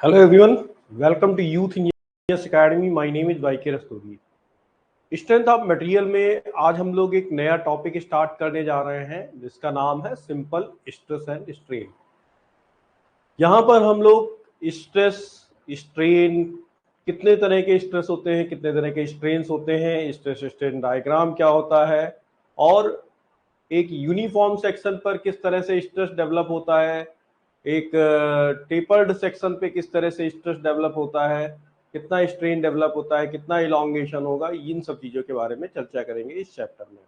Hello everyone, welcome to Youth Engineers Academy. My name is YK Rastogi. Strength of material में आज हम लोग एक नया टॉपिक स्टार्ट करने जा रहे हैं जिसका नाम है सिंपल स्ट्रेस एंड स्ट्रेन। यहाँ पर हम लोग स्ट्रेस, स्ट्रेन, कितने तरह के स्ट्रेस होते हैं, कितने तरह के स्ट्रेन्स होते हैं, स्ट्रेस स्ट्रेन डायग्राम क्या होता है और एक यूनिफॉर्म सेक्शन पर किस तरह से स्ट्रेस डेवलप होता है, एक टेपर्ड सेक्शन पे किस तरह से स्ट्रेस डेवलप होता है, कितना स्ट्रेन डेवलप होता है, कितना इलॉन्गेशन होगा, इन सब चीजों के बारे में चर्चा करेंगे इस चैप्टर में।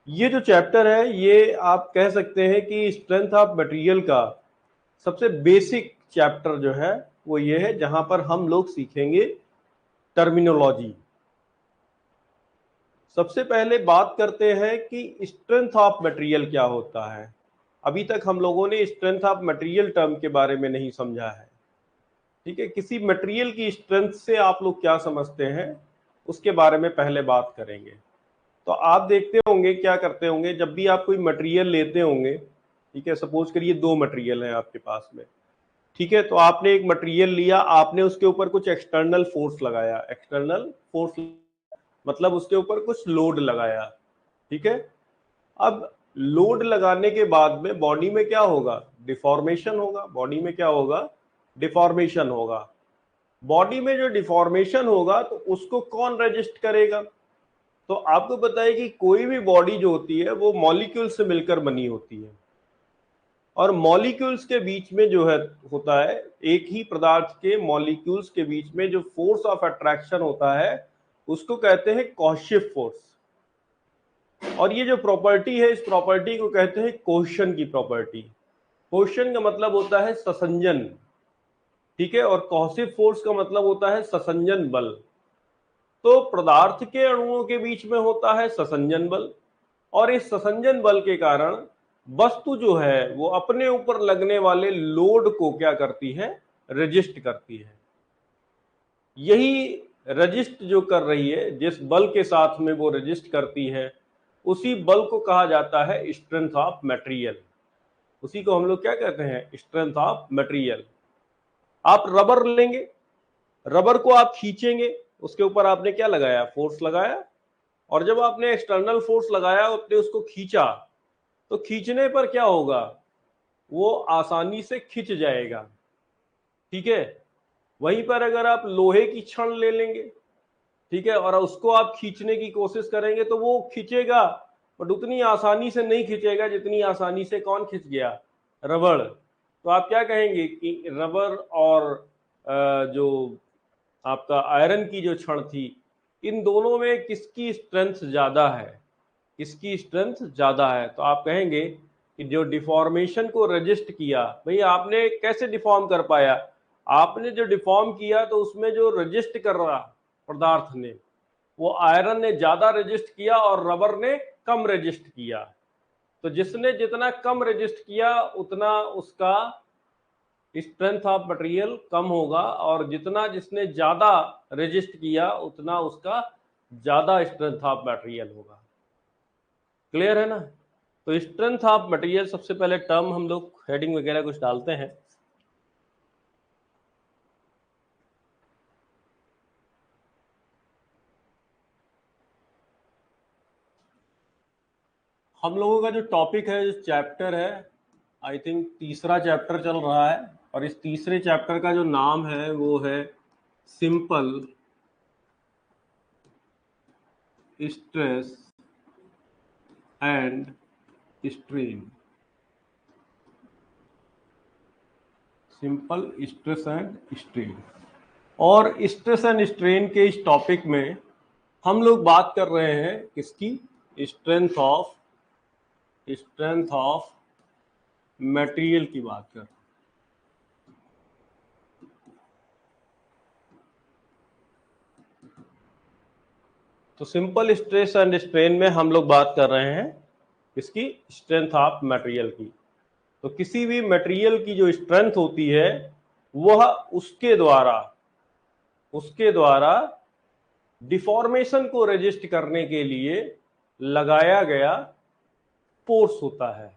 ये जो चैप्टर है ये आप कह सकते हैं कि स्ट्रेंथ ऑफ मटेरियल का सबसे बेसिक चैप्टर जो है वो ये है जहां पर हम लोग सीखेंगे टर्मिनोलॉजी। सबसे पहले बात करते हैं कि स्ट्रेंथ ऑफ मटेरियल क्या होता है। अभी तक हम लोगों ने स्ट्रेंथ ऑफ मटेरियल टर्म के बारे में नहीं समझा है। ठीक है, किसी मटेरियल की स्ट्रेंथ से आप लोग क्या समझते हैं उसके बारे में पहले बात करेंगे। तो आप देखते होंगे क्या करते होंगे, जब भी आप कोई मटेरियल लेते होंगे, ठीक है, सपोज करिए दो मटेरियल है आपके पास में, ठीक है, तो आपने एक मटेरियल लिया, आपने उसके ऊपर कुछ एक्सटर्नल फोर्स लगाया, एक्सटर्नल फोर्स मतलब उसके ऊपर कुछ लोड लगाया, ठीक है। अब लोड लगाने के बाद में बॉडी में क्या होगा, डिफॉर्मेशन होगा। बॉडी में क्या होगा, डिफॉर्मेशन होगा। बॉडी में जो डिफॉर्मेशन होगा तो उसको कौन रेजिस्ट करेगा। तो आपको पता है कि कोई भी बॉडी जो होती है वो मॉलिक्यूल से मिलकर बनी होती है और मॉलिक्यूल्स के बीच में जो है होता है, एक ही पदार्थ के मॉलिक्यूल्स के बीच में जो फोर्स ऑफ अट्रैक्शन होता है उसको कहते हैं कॉशिफ फोर्स। और ये जो प्रॉपर्टी है इस प्रॉपर्टी को कहते हैं कोहेशन की प्रॉपर्टी। कोहेशन का मतलब होता है ससंजन, ठीक है, और कॉसिव फोर्स का मतलब होता है ससंजन बल। तो पदार्थ के अणुओं के बीच में होता है ससंजन बल और इस ससंजन बल के कारण वस्तु जो है वो अपने ऊपर लगने वाले लोड को क्या करती है, रेजिस्ट करती है। यही रेजिस्ट जो कर रही है, जिस बल के साथ में वो रेजिस्ट करती है, उसी बल को कहा जाता है स्ट्रेंथ ऑफ मटेरियल। उसी को हम लोग क्या कहते हैं, स्ट्रेंथ ऑफ मटेरियल। आप रबर लेंगे, रबर को आप खींचेंगे, उसके ऊपर आपने क्या लगाया, फोर्स लगाया, और जब आपने एक्सटर्नल फोर्स लगाया, आपने उसको खींचा, तो खींचने पर क्या होगा, वो आसानी से खिंच जाएगा, ठीक है। वहीं पर अगर आप लोहे की छड़ ले लेंगे, ठीक है, और उसको आप खींचने की कोशिश करेंगे तो वो खींचेगा, बट उतनी आसानी से नहीं खींचेगा जितनी आसानी से कौन खींच गया, रबड़। तो आप क्या कहेंगे कि रबर और जो आपका आयरन की जो छड़ थी, इन दोनों में किसकी स्ट्रेंथ ज्यादा है, किसकी स्ट्रेंथ ज्यादा है। तो आप कहेंगे कि जो डिफॉर्मेशन को रजिस्ट किया, भाई आपने कैसे डिफॉर्म कर पाया, आपने जो डिफॉर्म किया तो उसमें जो रजिस्ट कर रहा पदार्थ ने, वो आयरन ने ज्यादा रजिस्ट किया और रबर ने कम रजिस्ट किया। तो जिसने जितना कम रजिस्ट किया उतना उसका स्ट्रेंथ ऑफ मटेरियल कम होगा और जितना जिसने ज्यादा रजिस्ट किया उतना उसका ज्यादा स्ट्रेंथ ऑफ मटेरियल होगा। क्लियर है ना। तो स्ट्रेंथ ऑफ मटेरियल, सबसे पहले टर्म हम लोग हेडिंग वगैरह कुछ डालते हैं। हम लोगों का जो टॉपिक है, जो चैप्टर है, आई थिंक तीसरा चैप्टर चल रहा है और इस तीसरे चैप्टर का जो नाम है वो है simple stress and strain. Simple stress and strain. और स्ट्रेस एंड स्ट्रेन के इस टॉपिक में हम लोग बात कर रहे हैं किसकी, स्ट्रेंथ ऑफ मटेरियल की बात कर। तो सिंपल स्ट्रेस एंड स्ट्रेन में हम लोग बात कर रहे हैं किसकी, स्ट्रेंथ ऑफ मटेरियल की। तो किसी भी मटेरियल की जो स्ट्रेंथ होती है वह उसके द्वारा डिफॉर्मेशन को रेजिस्ट करने के लिए लगाया गया फोर्स होता है,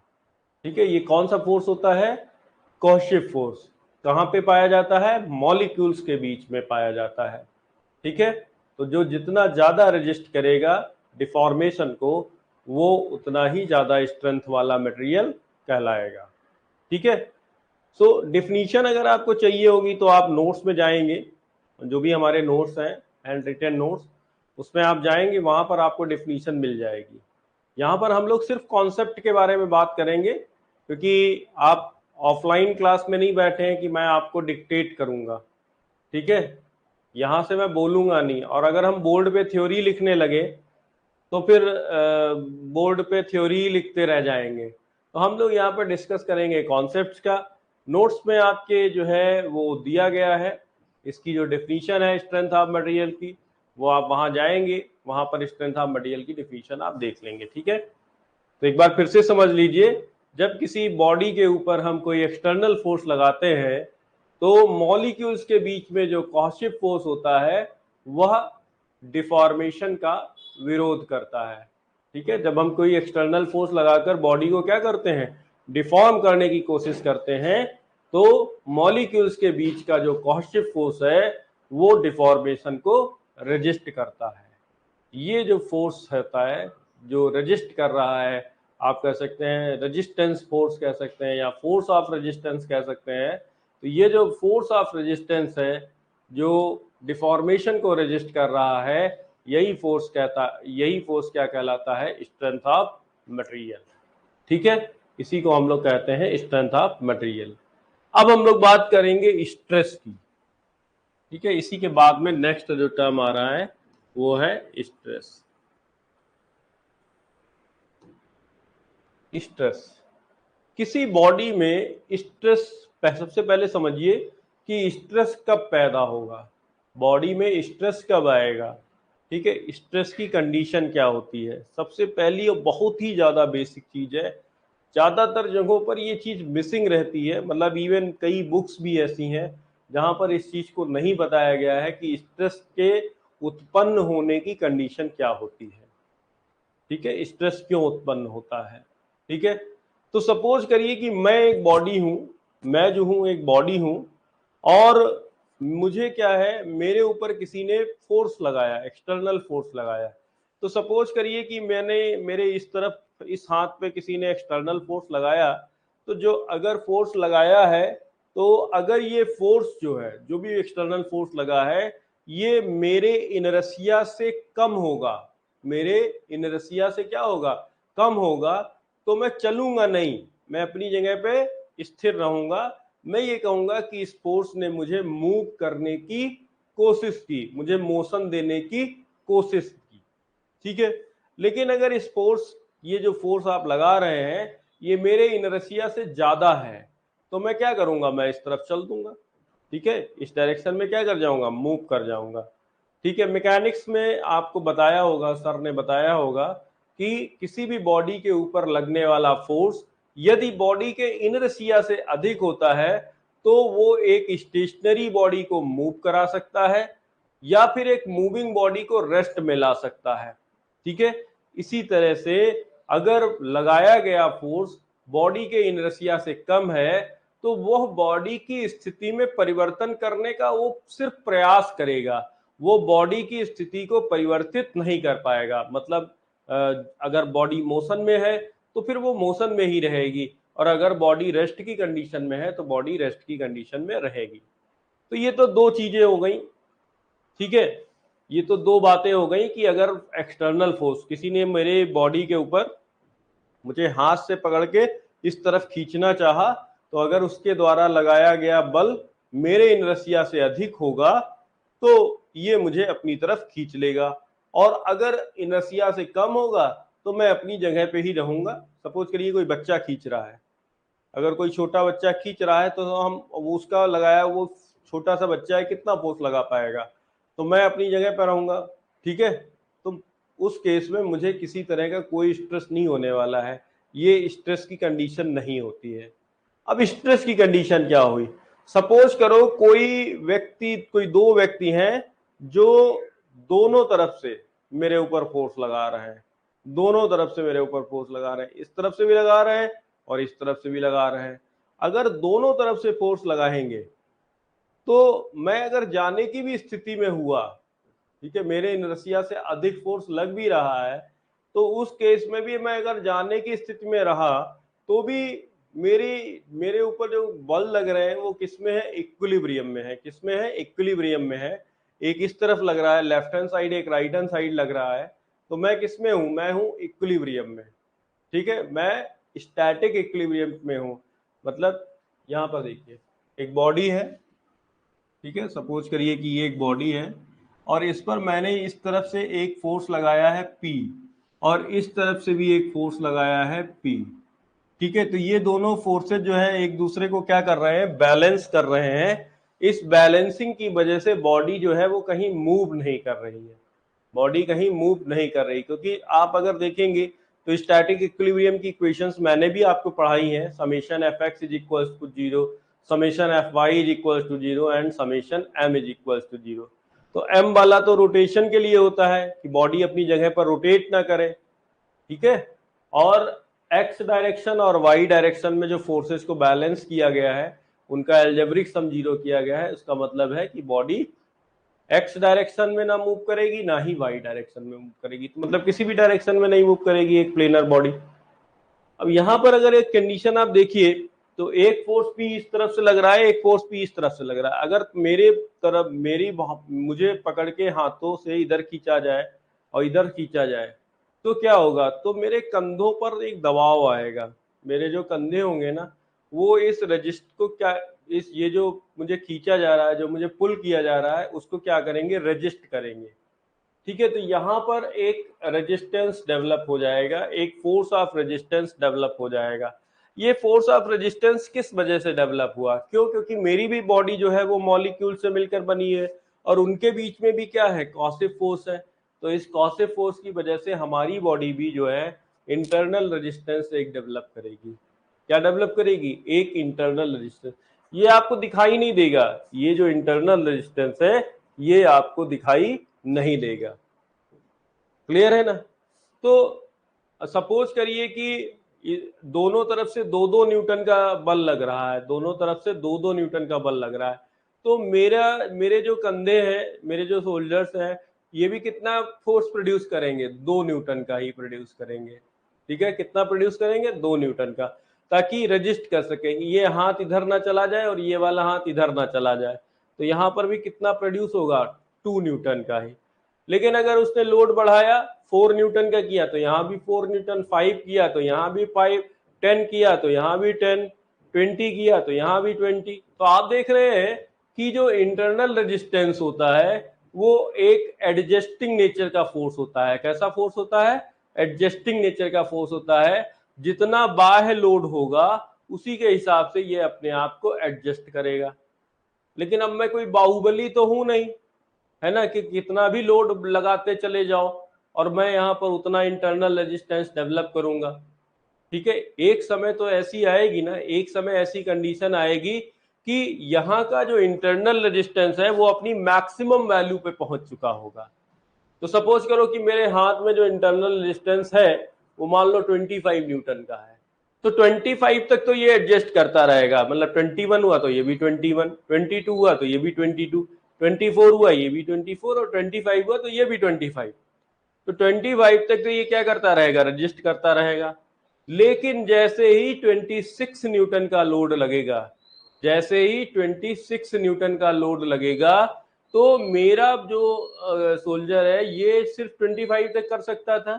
ठीक है। ये कौन सा फोर्स होता है, कॉशिफ फोर्स। कहाँ पे पाया जाता है? मॉलिक्यूल्स के बीच में पाया जाता है। ठीक है, तो जो जितना ज्यादा रेजिस्ट करेगा डिफॉर्मेशन को, वो उतना ही ज्यादा स्ट्रेंथ वाला मटेरियल कहलाएगा। ठीक है, सो डिफिनीशन अगर आपको चाहिए होगी तो आप नोट्स में जाएंगे, जो भी हमारे नोट्स हैं हैंड रिटन नोट्स, उसमें आप जाएंगे, वहां पर आपको डिफिनीशन मिल जाएगी। यहाँ पर हम लोग सिर्फ कॉन्सेप्ट के बारे में बात करेंगे, क्योंकि आप ऑफलाइन क्लास में नहीं बैठे हैं कि मैं आपको डिक्टेट करूंगा। ठीक है, यहाँ से मैं बोलूंगा नहीं, और अगर हम बोर्ड पे थ्योरी लिखने लगे तो फिर बोर्ड पे थ्योरी ही लिखते रह जाएंगे। तो हम लोग यहाँ पर डिस्कस करेंगे कॉन्सेप्ट्स का। नोट्स में आपके जो है वो दिया गया है, इसकी जो डेफिनेशन है स्ट्रेंथ ऑफ मटेरियल की, वो आप वहां जाएंगे, वहां पर स्ट्रेंथ ऑफ मटेरियल की डेफिनेशन आप देख लेंगे। ठीक है, तो एक बार फिर से समझ लीजिए, जब किसी बॉडी के ऊपर हम कोई एक्सटर्नल फोर्स लगाते हैं तो मॉलिक्यूल्स के बीच में जो कॉहेसिव फोर्स होता है वह डिफॉर्मेशन का विरोध करता है। ठीक है, जब हम कोई एक्सटर्नल फोर्स लगाकर बॉडी को क्या करते हैं? डिफॉर्म करने की कोशिश करते हैं, तो मॉलिक्यूल्स के बीच का जो कॉहेसिव फोर्स है वो डिफॉर्मेशन को रेजिस्ट करता है। ये जो फोर्स होता है जो रेजिस्ट कर रहा है, आप कह सकते हैं रेजिस्टेंस फोर्स कह सकते हैं, या फोर्स ऑफ रेजिस्टेंस कह सकते हैं। तो ये जो फोर्स ऑफ रेजिस्टेंस है जो डिफॉर्मेशन को रेजिस्ट कर रहा है, यही फोर्स क्या कहलाता है? Strength of material. ठीक है, इसी को हम लोग कहते हैं स्ट्रेंथ ऑफ मटेरियल। अब हम लोग बात करेंगे स्ट्रेस की। ठीक है, इसी के बाद में नेक्स्ट जो टर्म आ रहा है वो है स्ट्रेस। स्ट्रेस, किसी बॉडी में स्ट्रेस, सबसे पहले समझिए कि स्ट्रेस कब पैदा होगा, बॉडी में स्ट्रेस कब आएगा। ठीक है, स्ट्रेस की कंडीशन क्या होती है? सबसे पहली और बहुत ही ज़्यादा बेसिक चीज़ है, ज़्यादातर जगहों पर ये चीज़ मिसिंग रहती है, मतलब इवन कई बुक्स भी ऐसी हैं जहाँ पर इस चीज़ को नहीं बताया गया है कि स्ट्रेस के उत्पन्न होने की कंडीशन क्या होती है। ठीक है, स्ट्रेस क्यों उत्पन्न होता है? ठीक है, तो सपोज करिए कि मैं एक बॉडी हूं, मैं जो हूं एक बॉडी हूं, और मुझे क्या है, मेरे ऊपर किसी ने फोर्स लगाया, एक्सटर्नल फोर्स लगाया। तो सपोज करिए कि मेरे इस तरफ, इस हाथ पे किसी ने एक्सटर्नल फोर्स लगाया, तो जो अगर फोर्स लगाया है, तो अगर ये फोर्स जो है, जो भी एक्सटर्नल फोर्स लगा है, ये मेरे इनर्शिया से कम होगा, मेरे इनर्शिया से क्या होगा? कम होगा, तो मैं चलूंगा नहीं, मैं अपनी जगह पे स्थिर रहूंगा। मैं ये कहूंगा कि इस फोर्स ने मुझे मूव करने की कोशिश की, मुझे मोशन देने की कोशिश की। ठीक है, लेकिन अगर इस फोर्स, ये जो फोर्स आप लगा रहे हैं, ये मेरे इनर्शिया से ज्यादा है, तो मैं क्या करूंगा? मैं इस तरफ चल दूंगा। ठीक है, इस डायरेक्शन में क्या कर जाऊंगा? मूव कर जाऊंगा। ठीक है, मैकेनिक्स में आपको बताया होगा, सर ने बताया होगा कि किसी भी बॉडी के ऊपर लगने वाला फोर्स यदि बॉडी के इनर्शिया से अधिक होता है तो वो एक स्टेशनरी बॉडी को मूव करा सकता है, या फिर एक मूविंग बॉडी को रेस्ट में ला सकता है। ठीक है, इसी तरह से अगर लगाया गया फोर्स बॉडी के इनर्शिया से कम है, तो वह बॉडी की स्थिति में परिवर्तन करने का वो सिर्फ प्रयास करेगा, वो बॉडी की स्थिति को परिवर्तित नहीं कर पाएगा। मतलब अगर बॉडी मोशन में है तो फिर वो मोशन में ही रहेगी, और अगर बॉडी रेस्ट की कंडीशन में है तो बॉडी रेस्ट की कंडीशन में रहेगी। तो ये तो दो चीजें हो गई। ठीक है, ये तो दो बातें हो गई कि अगर एक्सटर्नल फोर्स, किसी ने मेरे बॉडी के ऊपर मुझे हाथ से पकड़ के इस तरफ खींचना चाहा, तो अगर उसके द्वारा लगाया गया बल मेरे इनर्शिया से अधिक होगा तो ये मुझे अपनी तरफ खींच लेगा, और अगर इनर्शिया से कम होगा तो मैं अपनी जगह पे ही रहूंगा। सपोज करिए कोई बच्चा खींच रहा है, अगर कोई छोटा बच्चा खींच रहा है तो हम उसका लगाया, वो छोटा सा बच्चा है, कितना फोर्स लगा पाएगा? तो मैं अपनी जगह पर रहूंगा। ठीक है, तो उस केस में मुझे किसी तरह का कोई स्ट्रेस नहीं होने वाला है, ये स्ट्रेस की कंडीशन नहीं होती है। अब स्ट्रेस की कंडीशन क्या हुई? सपोज करो कोई दो व्यक्ति हैं जो दोनों तरफ से मेरे ऊपर फोर्स लगा रहे हैं, दोनों तरफ से मेरे ऊपर फोर्स लगा रहे हैं, इस तरफ से भी लगा रहे हैं और इस तरफ से भी लगा रहे हैं। अगर दोनों तरफ से फोर्स लगाएंगे तो मैं अगर जाने की भी स्थिति में हुआ, ठीक है, मेरे इनर्शिया से अधिक फोर्स लग भी रहा है, तो उस केस में भी मैं अगर जाने की स्थिति में रहा तो भी मेरे ऊपर जो बल लग रहे हैं वो किसमें है, इक्विलिब्रियम में है। किसमें है, इक्विलिब्रियम में है। एक इस तरफ लग रहा है लेफ्ट हैंड साइड, एक राइट हैंड साइड लग रहा है, तो मैं किसमें हूं, मैं हूं इक्विलिब्रियम में। ठीक है, मैं स्टैटिक इक्विलिब्रियम में हूं। मतलब यहां पर देखिए एक बॉडी है, ठीक है, सपोज करिए कि ये एक बॉडी है और इस पर मैंने इस तरफ से एक फोर्स लगाया है P और इस तरफ से भी एक फोर्स लगाया है P। ठीक है, तो ये दोनों फोर्सेज जो है एक दूसरे को क्या कर रहे हैं, बैलेंस कर रहे हैं। इस बैलेंसिंग की वजह से बॉडी जो है वो कहीं मूव नहीं कर रही है, बॉडी कहीं मूव नहीं कर रही, क्योंकि आप अगर देखेंगे तो स्टैटिक इक्विलिब्रियम की इक्वेशंस मैंने भी आपको पढ़ाई हैं, summation F x is equals to zero, summation F y is equals to zero and summation M is equals to zero. तो एम वाला तो रोटेशन के लिए होता है कि बॉडी अपनी जगह पर रोटेट ना करे, ठीक है, और एक्स डायरेक्शन और वाई डायरेक्शन में जो फोर्सेस को बैलेंस किया गया है उनका एल्जेब्रिक सम जीरो किया गया है। उसका मतलब है कि बॉडी एक्स डायरेक्शन में ना मूव करेगी, ना ही वाई डायरेक्शन में मूव करेगी, तो मतलब किसी भी डायरेक्शन में नहीं मूव करेगी एक प्लेनर बॉडी। अब यहां पर अगर एक कंडीशन आप देखिए तो एक फोर्स भी इस तरफ से लग रहा है, एक फोर्स भी इस तरफ से लग रहा है। अगर मेरे तरफ मुझे पकड़ के हाथों से इधर खींचा जाए और इधर खींचा जाए तो क्या होगा, तो मेरे कंधों पर एक दबाव आएगा। मेरे जो कंधे होंगे ना वो इस रजिस्ट को क्या, इस ये जो मुझे खींचा जा रहा है, जो मुझे पुल किया जा रहा है, उसको क्या करेंगे, रजिस्ट करेंगे। ठीक है, तो यहां पर एक रेजिस्टेंस डेवलप हो जाएगा, एक फोर्स ऑफ रेजिस्टेंस डेवलप हो जाएगा। ये फोर्स ऑफ रेजिस्टेंस किस वजह से डेवलप हुआ, क्यों, क्योंकि मेरी भी बॉडी जो है वो मॉलिक्यूल से मिलकर बनी है और उनके बीच में भी क्या है, कॉसिव फोर्स है। तो इस कॉसिव फोर्स की वजह से हमारी बॉडी भी जो है इंटरनल रेजिस्टेंस एक डेवलप करेगी। क्या डेवलप करेगी, एक इंटरनल रेजिस्टेंस। ये आपको दिखाई नहीं देगा, ये जो इंटरनल रेजिस्टेंस है ये आपको दिखाई नहीं देगा। क्लियर है ना। तो सपोज करिए कि दोनों तरफ से 2-2 न्यूटन का बल लग रहा है, दोनों तरफ से 2-2 न्यूटन का बल लग रहा है, तो मेरे जो कंधे हैं, मेरे जो शोल्डर्स हैं, ये भी कितना फोर्स प्रोड्यूस करेंगे, 2 न्यूटन का ही प्रोड्यूस करेंगे। ठीक है, कितना प्रोड्यूस करेंगे, 2 न्यूटन का, ताकि रजिस्ट कर सके, ये हाथ इधर ना चला जाए और ये वाला हाथ इधर ना चला जाए। तो यहाँ पर भी कितना प्रोड्यूस होगा, 2 न्यूटन का ही। लेकिन अगर उसने लोड बढ़ाया, 4 न्यूटन का किया तो यहाँ भी 4 न्यूटन, 5 किया तो यहाँ भी 5, 10 किया तो यहाँ भी 10, 20 किया तो यहाँ भी 20। तो आप देख रहे हैं कि जो इंटरनल रेजिस्टेंस होता है वो एक एडजस्टिंग नेचर का फोर्स होता है। कैसा फोर्स होता है, एडजस्टिंग नेचर का फोर्स होता है। जितना बाह्य लोड होगा उसी के हिसाब से ये अपने आप को एडजस्ट करेगा। लेकिन अब मैं कोई बाहुबली तो हूं नहीं, है ना, कि कितना भी लोड लगाते चले जाओ और मैं यहाँ पर उतना इंटरनल रेजिस्टेंस डेवलप करूंगा। ठीक है, एक समय तो ऐसी आएगी ना, एक समय ऐसी कंडीशन आएगी कि यहाँ का जो इंटरनल रेजिस्टेंस है वो अपनी मैक्सिमम वैल्यू पे पहुंच चुका होगा। तो सपोज करो कि मेरे हाथ में जो इंटरनल रेजिस्टेंस है वो मान लो 25 न्यूटन का है, तो 25 तक तो ये एडजस्ट करता रहेगा। मतलब 21 हुआ तो ये भी 21, 22 हुआ तो ये भी 22, 24 हुआ ये भी 24 और 25 हुआ तो ये भी 25। तो 25 तक तो ये क्या करता रहेगा, रजिस्ट करता रहेगा। लेकिन जैसे ही 26 न्यूटन का लोड लगेगा, जैसे ही 26 न्यूटन का लोड लगेगा तो मेरा जो सोल्जर है ये सिर्फ 25 तक कर सकता था।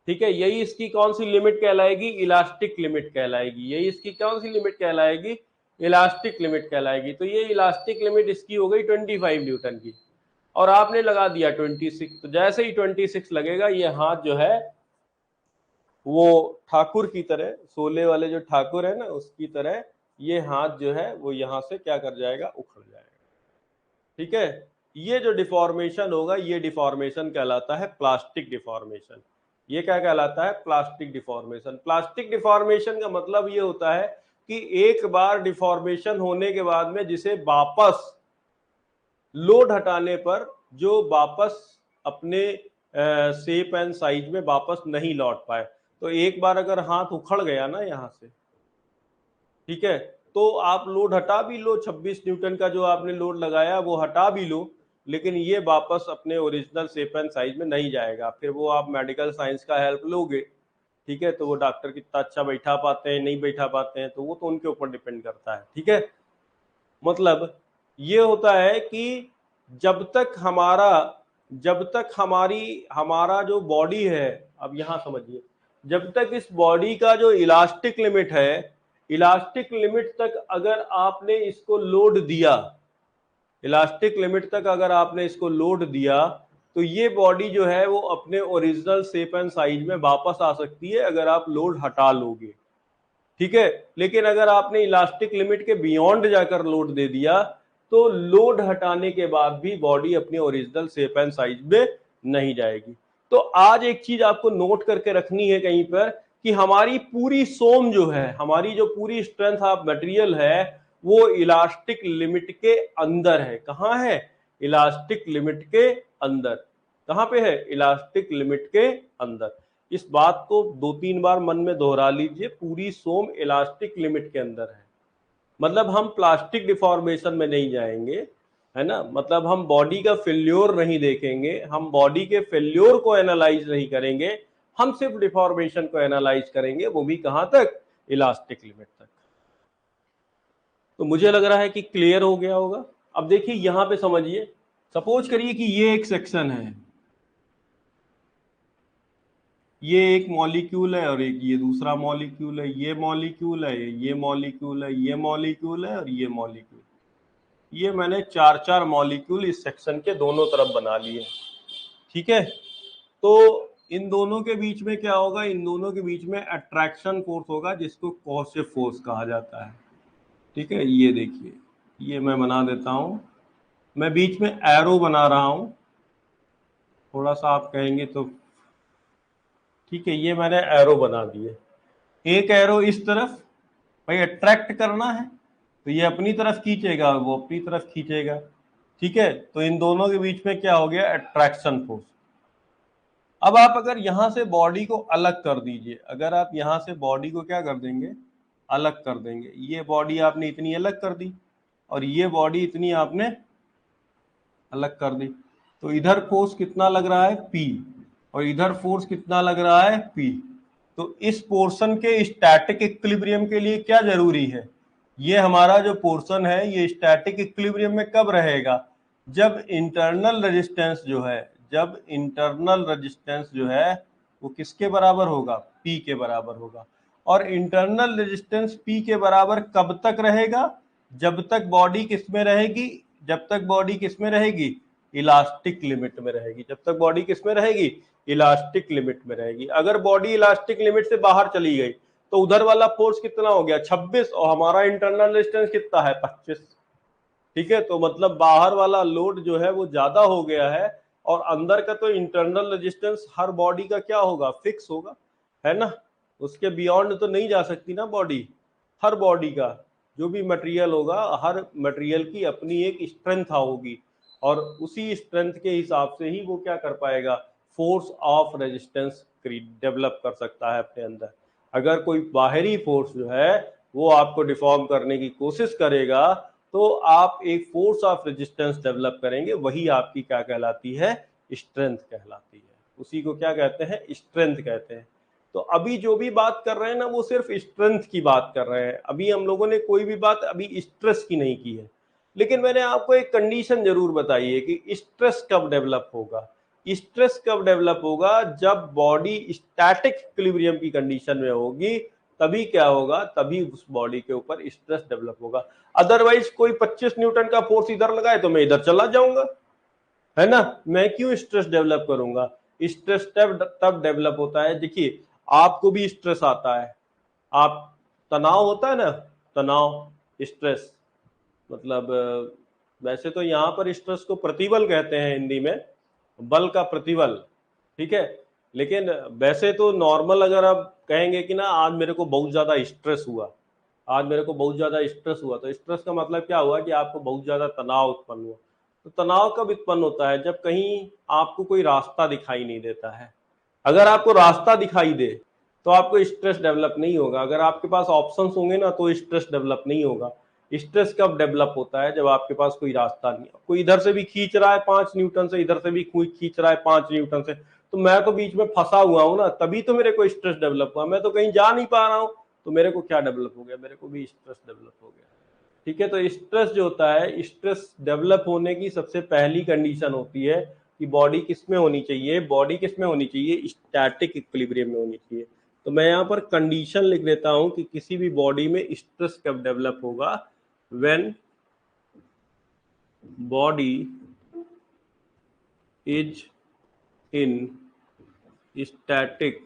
ठीक है, यही इसकी कौन सी लिमिट कहलाएगी, इलास्टिक लिमिट कहलाएगी। यही इसकी कौन सी लिमिट कहलाएगी, इलास्टिक लिमिट कहलाएगी। तो ये इलास्टिक लिमिट इसकी हो गई 25 न्यूटन की, और आपने लगा दिया 26। तो जैसे ही 26 लगेगा ये हाथ जो है वो ठाकुर की तरह, सोले वाले जो ठाकुर है ना उसकी तरह ये हाथ जो है वो यहां से क्या कर जाएगा, उखड़ जाएगा। ठीक है, ये जो डिफॉर्मेशन होगा ये डिफॉर्मेशन कहलाता है प्लास्टिक डिफॉर्मेशन। ये क्या कहलाता है, प्लास्टिक डिफॉर्मेशन। प्लास्टिक डिफॉर्मेशन का मतलब ये होता है कि एक बार डिफॉर्मेशन होने के बाद में जिसे वापस लोड हटाने पर जो वापस अपने शेप एंड साइज में वापस नहीं लौट पाए। तो एक बार अगर हाथ उखड़ गया ना यहाँ से, ठीक है, तो आप लोड हटा भी लो, 26 न्यूटन का जो आपने लोड लगाया वो हटा भी लो, लेकिन ये वापस अपने ओरिजिनल शेप एंड साइज में नहीं जाएगा। फिर वो आप मेडिकल साइंस का हेल्प लोगे, ठीक है, तो वो डॉक्टर कितना अच्छा बैठा पाते हैं नहीं बैठा पाते हैं तो वो तो उनके ऊपर डिपेंड करता है, ठीक है। मतलब ये होता है कि जब तक हमारा जो बॉडी है, अब यहां समझिए, जब तक इस बॉडी का जो इलास्टिक लिमिट है, इलास्टिक लिमिट तक अगर आपने इसको लोड दिया, इलास्टिक लिमिट तक अगर आपने इसको लोड दिया, तो ये बॉडी जो है वो अपने ओरिजिनल शेप एंड साइज में वापस आ सकती है अगर आप लोड हटा लोगे, ठीक है। लेकिन अगर आपने इलास्टिक लिमिट के बियॉन्ड जाकर लोड दे दिया, तो लोड हटाने के बाद भी बॉडी अपनी ओरिजिनल शेप एंड साइज में नहीं जाएगी। तो आज एक चीज आपको नोट करके रखनी है कहीं पर, कि हमारी पूरी सोम जो है, हमारी जो पूरी स्ट्रेंथ ऑफ मटेरियल है, वो इलास्टिक लिमिट के अंदर है। कहां है? इलास्टिक लिमिट के अंदर। कहां पे है? इलास्टिक लिमिट के अंदर। इस बात को 2-3 बार मन में दोहरा लीजिए, पूरी सोम इलास्टिक लिमिट के अंदर है। मतलब हम प्लास्टिक डिफॉर्मेशन में नहीं जाएंगे, है ना, मतलब हम बॉडी का फेल्योर नहीं देखेंगे, हम बॉडी के फेल्योर को एनालाइज नहीं करेंगे, हम सिर्फ डिफॉर्मेशन को एनालाइज करेंगे, वो भी कहां तक? इलास्टिक लिमिट तक। तो मुझे लग रहा है कि क्लियर हो गया होगा। अब देखिए यहां पे समझिए, सपोज करिए कि ये एक सेक्शन है, ये एक मॉलिक्यूल है और एक ये दूसरा मॉलिक्यूल है, ये मॉलिक्यूल है, ये मॉलिक्यूल है, ये मॉलिक्यूल है और ये मॉलिक्यूल। ये मैंने 4-4 मॉलिक्यूल इस सेक्शन के दोनों तरफ बना लिए, ठीक है। तो इन दोनों के बीच में क्या होगा? इन दोनों के बीच में अट्रैक्शन फोर्स होगा, जिसको कोहेसिव फोर्स कहा जाता है, ठीक है। ये देखिए, ये मैं बना देता हूं, मैं बीच में एरो बना रहा हूं, थोड़ा सा आप कहेंगे तो ठीक है, ये मैंने एरो बना दिए। एक एरो इस तरफ, भाई अट्रैक्ट करना है तो ये अपनी तरफ खींचेगा, वो अपनी तरफ खींचेगा, ठीक है। तो इन दोनों के बीच में क्या हो गया? Attraction force. अब आप अगर यहां से बॉडी को अलग कर दीजिए, अगर आप यहां से बॉडी को क्या कर देंगे? अलग कर देंगे। ये बॉडी आपने इतनी अलग कर दी और ये बॉडी इतनी आपने अलग कर दी, तो इधर फोर्स कितना लग रहा है? P, और इधर फोर्स कितना लग रहा है? P। तो इस पोर्शन के स्टैटिक इक्विलिब्रियम के लिए क्या जरूरी है? ये हमारा जो पोर्शन है ये स्टैटिक इक्विलिब्रियम में कब रहेगा? जब इंटरनल रेजिस्टेंस जो है, जब इंटरनल रेजिस्टेंस जो है वो किसके बराबर होगा? P के बराबर होगा। और इंटरनल रेजिस्टेंस P के बराबर कब तक रहेगा? जब तक बॉडी किस में रहेगी? जब तक बॉडी किस में रहेगी? इलास्टिक लिमिट में रहेगी। जब तक बॉडी किस में रहेगी? इलास्टिक लिमिट में रहेगी। अगर बॉडी इलास्टिक लिमिट से बाहर चली गई तो उधर वाला फोर्स कितना हो गया? 26, और हमारा इंटरनल रेजिस्टेंस कितना है? 25, ठीक है। तो मतलब बाहर वाला लोड जो है वो ज्यादा हो गया है, और अंदर का तो इंटरनल रेजिस्टेंस हर बॉडी का क्या होगा? फिक्स होगा, है ना, उसके बियॉन्ड तो नहीं जा सकती ना बॉडी। हर बॉडी का जो भी मटेरियल होगा, हर मटेरियल की अपनी एक स्ट्रेंथ होगी, और उसी स्ट्रेंथ के हिसाब से ही वो क्या कर पाएगा? फोर्स ऑफ रेजिस्टेंस डेवलप कर सकता है अपने अंदर। अगर कोई बाहरी फोर्स जो है वो आपको डिफॉर्म करने की कोशिश करेगा, तो आप एक फोर्स ऑफ रेजिस्टेंस डेवलप करेंगे, वही आपकी क्या कहलाती है? स्ट्रेंथ कहलाती है। उसी को क्या कहते हैं? स्ट्रेंथ कहते हैं। तो अभी जो भी बात कर रहे हैं ना, वो सिर्फ स्ट्रेंथ की बात कर रहे हैं। अभी हम लोगों ने कोई भी बात अभी स्ट्रेस की नहीं की है। लेकिन मैंने आपको एक कंडीशन जरूर बताई है कि स्ट्रेस कब डेवलप होगा। स्ट्रेस कब डेवलप होगा? जब बॉडी स्टैटिक इक्विलिब्रियम की कंडीशन में होगी, तभी क्या होगा? तभी उस बॉडी के ऊपर स्ट्रेस डेवलप होगा। अदरवाइज कोई 25 न्यूटन का फोर्स इधर लगाए तो मैं इधर चला जाऊंगा, है ना, मैं क्यों स्ट्रेस डेवलप करूंगा? स्ट्रेस तब डेवलप होता है, देखिए आपको भी स्ट्रेस आता है, आप तनाव होता है ना, तनाव, स्ट्रेस, मतलब वैसे तो यहाँ पर स्ट्रेस को प्रतिबल कहते हैं हिंदी में, बल का प्रतिबल, ठीक है। लेकिन वैसे तो नॉर्मल अगर आप कहेंगे कि ना आज मेरे को बहुत ज्यादा स्ट्रेस हुआ, आज मेरे को बहुत ज्यादा स्ट्रेस हुआ, तो स्ट्रेस का मतलब क्या हुआ? कि आपको बहुत ज्यादा तनाव उत्पन्न हुआ। तो तनाव कब उत्पन्न होता है? जब कहीं आपको कोई रास्ता दिखाई नहीं देता है। अगर आपको रास्ता दिखाई दे, तो आपको स्ट्रेस डेवलप नहीं होगा। अगर आपके पास ऑप्शंस होंगे ना तो स्ट्रेस डेवलप नहीं होगा। स्ट्रेस कब डेवलप होता है? जब आपके पास कोई रास्ता नहीं है, कोई इधर से भी खींच रहा है 5 न्यूटन से, इधर से भी कोई खींच रहा है 5 न्यूटन से, तो मैं तो बीच में फंसा हुआ हूं ना, तभी तो मेरे को स्ट्रेस डेवलप हुआ। मैं तो कहीं जा नहीं पा रहा हूं, तो मेरे को क्या डेवलप हो गया? मेरे को भी स्ट्रेस डेवलप हो गया। ठीक है, तो स्ट्रेस जो होता है, स्ट्रेस डेवलप होने की सबसे पहली कंडीशन होती है कि बॉडी किस में होनी चाहिए? बॉडी किस में होनी चाहिए? स्टैटिक इक्विलिब्रियम में होनी चाहिए। तो मैं यहाँ पर कंडीशन लिख देता हूं कि किसी भी बॉडी में स्ट्रेस कब डेवलप होगा? When body is in static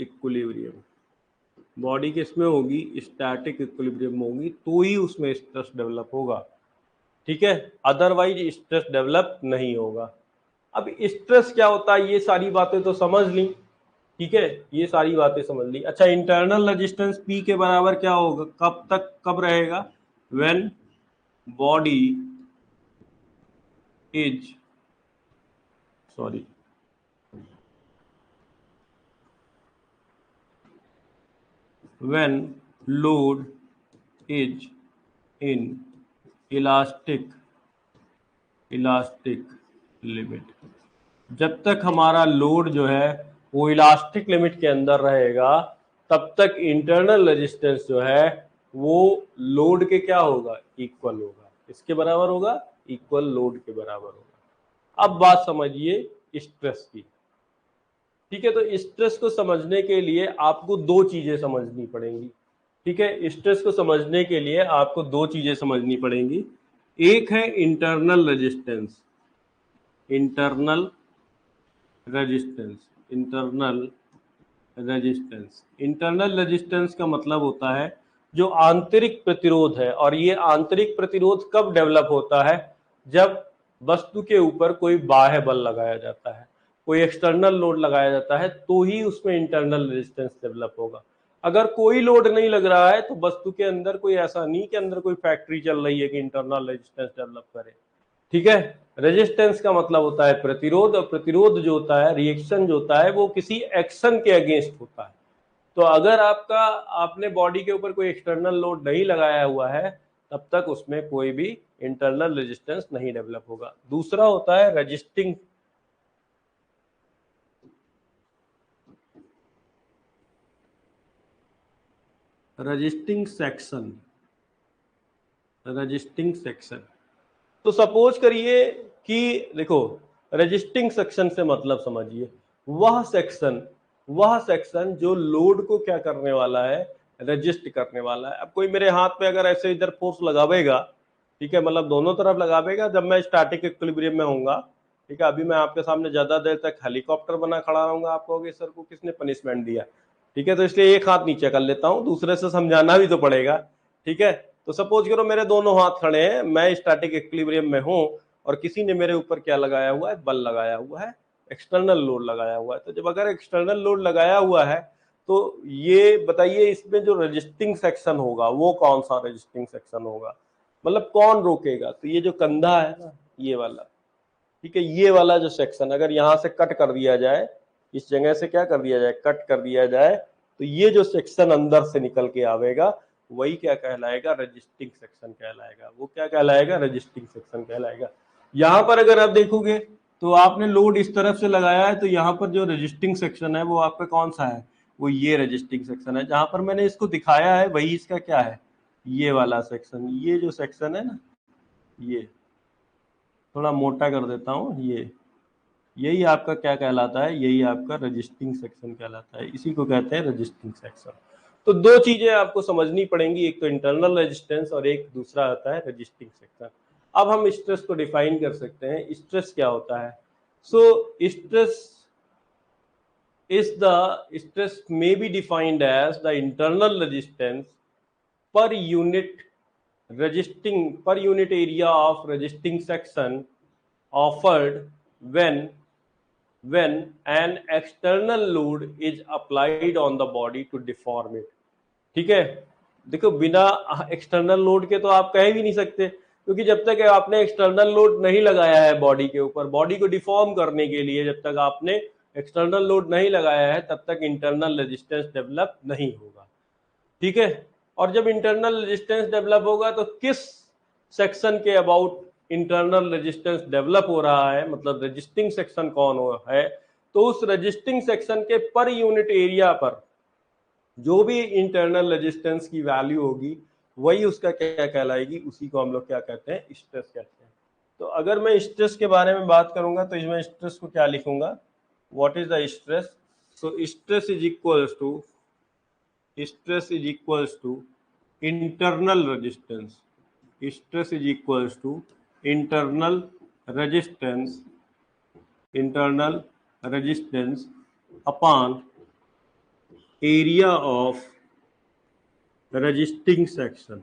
equilibrium. Body किस में होगी? स्टैटिक इक्विलिब्रियम में होगी, तो ही उसमें स्ट्रेस डेवलप होगा। ठीक है, अदरवाइज स्ट्रेस डेवलप नहीं होगा। अब स्ट्रेस क्या होता है, ये सारी बातें तो समझ ली। ठीक है, ये सारी बातें समझ ली। अच्छा, इंटरनल रेजिस्टेंस P के बराबर क्या होगा? कब तक कब रहेगा? When body is when load is in elastic limit. जब तक हमारा लोड जो है वो इलास्टिक लिमिट के अंदर रहेगा, तब तक इंटरनल रेजिस्टेंस जो है वो लोड के क्या होगा? इक्वल होगा। इसके बराबर होगा, इक्वल लोड के बराबर होगा। अब बात समझिए स्ट्रेस की। ठीक है, तो स्ट्रेस को समझने के लिए आपको दो चीजें समझनी पड़ेंगी। ठीक है, स्ट्रेस को समझने के लिए आपको दो चीजें समझनी पड़ेंगी। एक है इंटरनल रेजिस्टेंस। इंटरनल रेजिस्टेंस का मतलब होता है जो आंतरिक प्रतिरोध है। और ये आंतरिक प्रतिरोध कब डेवलप होता है? जब वस्तु के ऊपर कोई बाह्य बल लगाया जाता है, कोई एक्सटर्नल लोड लगाया जाता है, तो ही उसमें इंटरनल रेजिस्टेंस डेवलप होगा। अगर कोई लोड नहीं लग रहा है तो वस्तु के अंदर कोई ऐसा नहीं कि अंदर कोई फैक्ट्री चल रही है कि इंटरनल रेजिस्टेंस डेवलप करे। ठीक है, रेजिस्टेंस का मतलब होता है प्रतिरोध, और प्रतिरोध जो होता है, रिएक्शन जो होता है, वो किसी एक्शन के अगेंस्ट होता है। तो अगर आपने बॉडी के ऊपर कोई एक्सटर्नल लोड नहीं लगाया हुआ है, तब तक उसमें कोई भी इंटरनल रेजिस्टेंस नहीं डेवलप होगा। दूसरा होता है रेजिस्टिंग सेक्शन। तो सपोज करिए कि देखो, रेजिस्टिंग सेक्शन से मतलब समझिए वह सेक्शन जो लोड को क्या करने वाला है? रेजिस्ट करने वाला है। अब कोई मेरे हाथ पे अगर ऐसे इधर फोर्स लगावेगा, ठीक है, मतलब दोनों तरफ लगावेगा, जब मैं स्टैटिक इक्विलिब्रियम में होऊंगा, ठीक है, अभी मैं आपके सामने ज्यादा देर तक हेलीकॉप्टर बना खड़ा रहूंगा, आप कहोगे सर को किसने पनिशमेंट दिया? ठीक है, तो इसलिए एक हाथ नीचे कर लेता हूं, दूसरे से समझाना भी तो पड़ेगा। ठीक है, तो सपोज करो मेरे दोनों हाथ खड़े हैं, मैं स्टैटिक इक्विलिब्रियम में हूं, और किसी ने मेरे ऊपर क्या लगाया हुआ है? बल लगाया हुआ है, एक्सटर्नल लोड लगाया हुआ है। तो जब अगर एक्सटर्नल लोड लगाया हुआ है, तो ये बताइए इसमें जो रजिस्टिंग सेक्शन होगा वो कौन सा रजिस्टिंग सेक्शन होगा? मतलब कौन रोकेगा? तो ये जो कंधा है ना, ये वाला, ठीक है, ये वाला जो सेक्शन अगर यहाँ से कट कर दिया जाए, इस जगह से क्या कर दिया जाए? कट कर दिया जाए, तो ये जो सेक्शन अंदर से निकल के आवेगा, वही क्या कहलाएगा? रजिस्टिंग सेक्शन कहलाएगा। वो क्या कहलाएगा? रजिस्टिंग सेक्शन कहलाएगा। यहाँ पर अगर आप देखोगे तो आपने लोड इस तरफ से लगाया है, तो यहाँ पर जो रजिस्टिंग सेक्शन है वो आपका कौन सा है? वो ये रजिस्टिंग सेक्शन है। जहां पर मैंने इसको दिखाया है वही इसका क्या है? ये वाला सेक्शन। ये जो सेक्शन है ना, ये थोड़ा मोटा कर देता हूँ, ये यही आपका क्या कहलाता है? यही आपका रजिस्टिंग सेक्शन कहलाता है। इसी को कहते हैं रजिस्टिंग सेक्शन। तो दो चीजें आपको समझनी पड़ेंगी, एक तो इंटरनल रेजिस्टेंस और एक दूसरा होता है रजिस्टिंग सेक्शन। अब हम स्ट्रेस को डिफाइन कर सकते हैं। स्ट्रेस क्या होता है? सो stress may be defined as the internal resistance per unit area of resisting section offered when an external load is applied on the body to deform it। ठीक है, देखो बिना एक्सटर्नल लोड के तो आप कह भी नहीं सकते, क्योंकि जब तक आपने एक्सटर्नल लोड नहीं लगाया है बॉडी के ऊपर, बॉडी को डिफॉर्म करने के लिए जब तक आपने एक्सटर्नल लोड नहीं लगाया है तब तक इंटरनल रेजिस्टेंस डेवलप नहीं होगा, ठीक है। और जब इंटरनल रेजिस्टेंस डेवलप होगा तो किस सेक्शन के अबाउट इंटरनल रेजिस्टेंस डेवलप हो रहा है, मतलब रेजिस्टिंग सेक्शन कौन हो है, तो उस रेजिस्टिंग सेक्शन के पर यूनिट एरिया पर जो भी इंटरनल रेजिस्टेंस की वैल्यू होगी वही उसका क्या कहलाएगी, उसी को हम लोग क्या कहते हैं, स्ट्रेस कहते हैं। तो अगर मैं स्ट्रेस के बारे में बात करूंगा तो इसमें स्ट्रेस को क्या लिखूंगा, what is the stress, so stress is equals to internal resistance, stress is equals to internal resistance upon area of resisting section,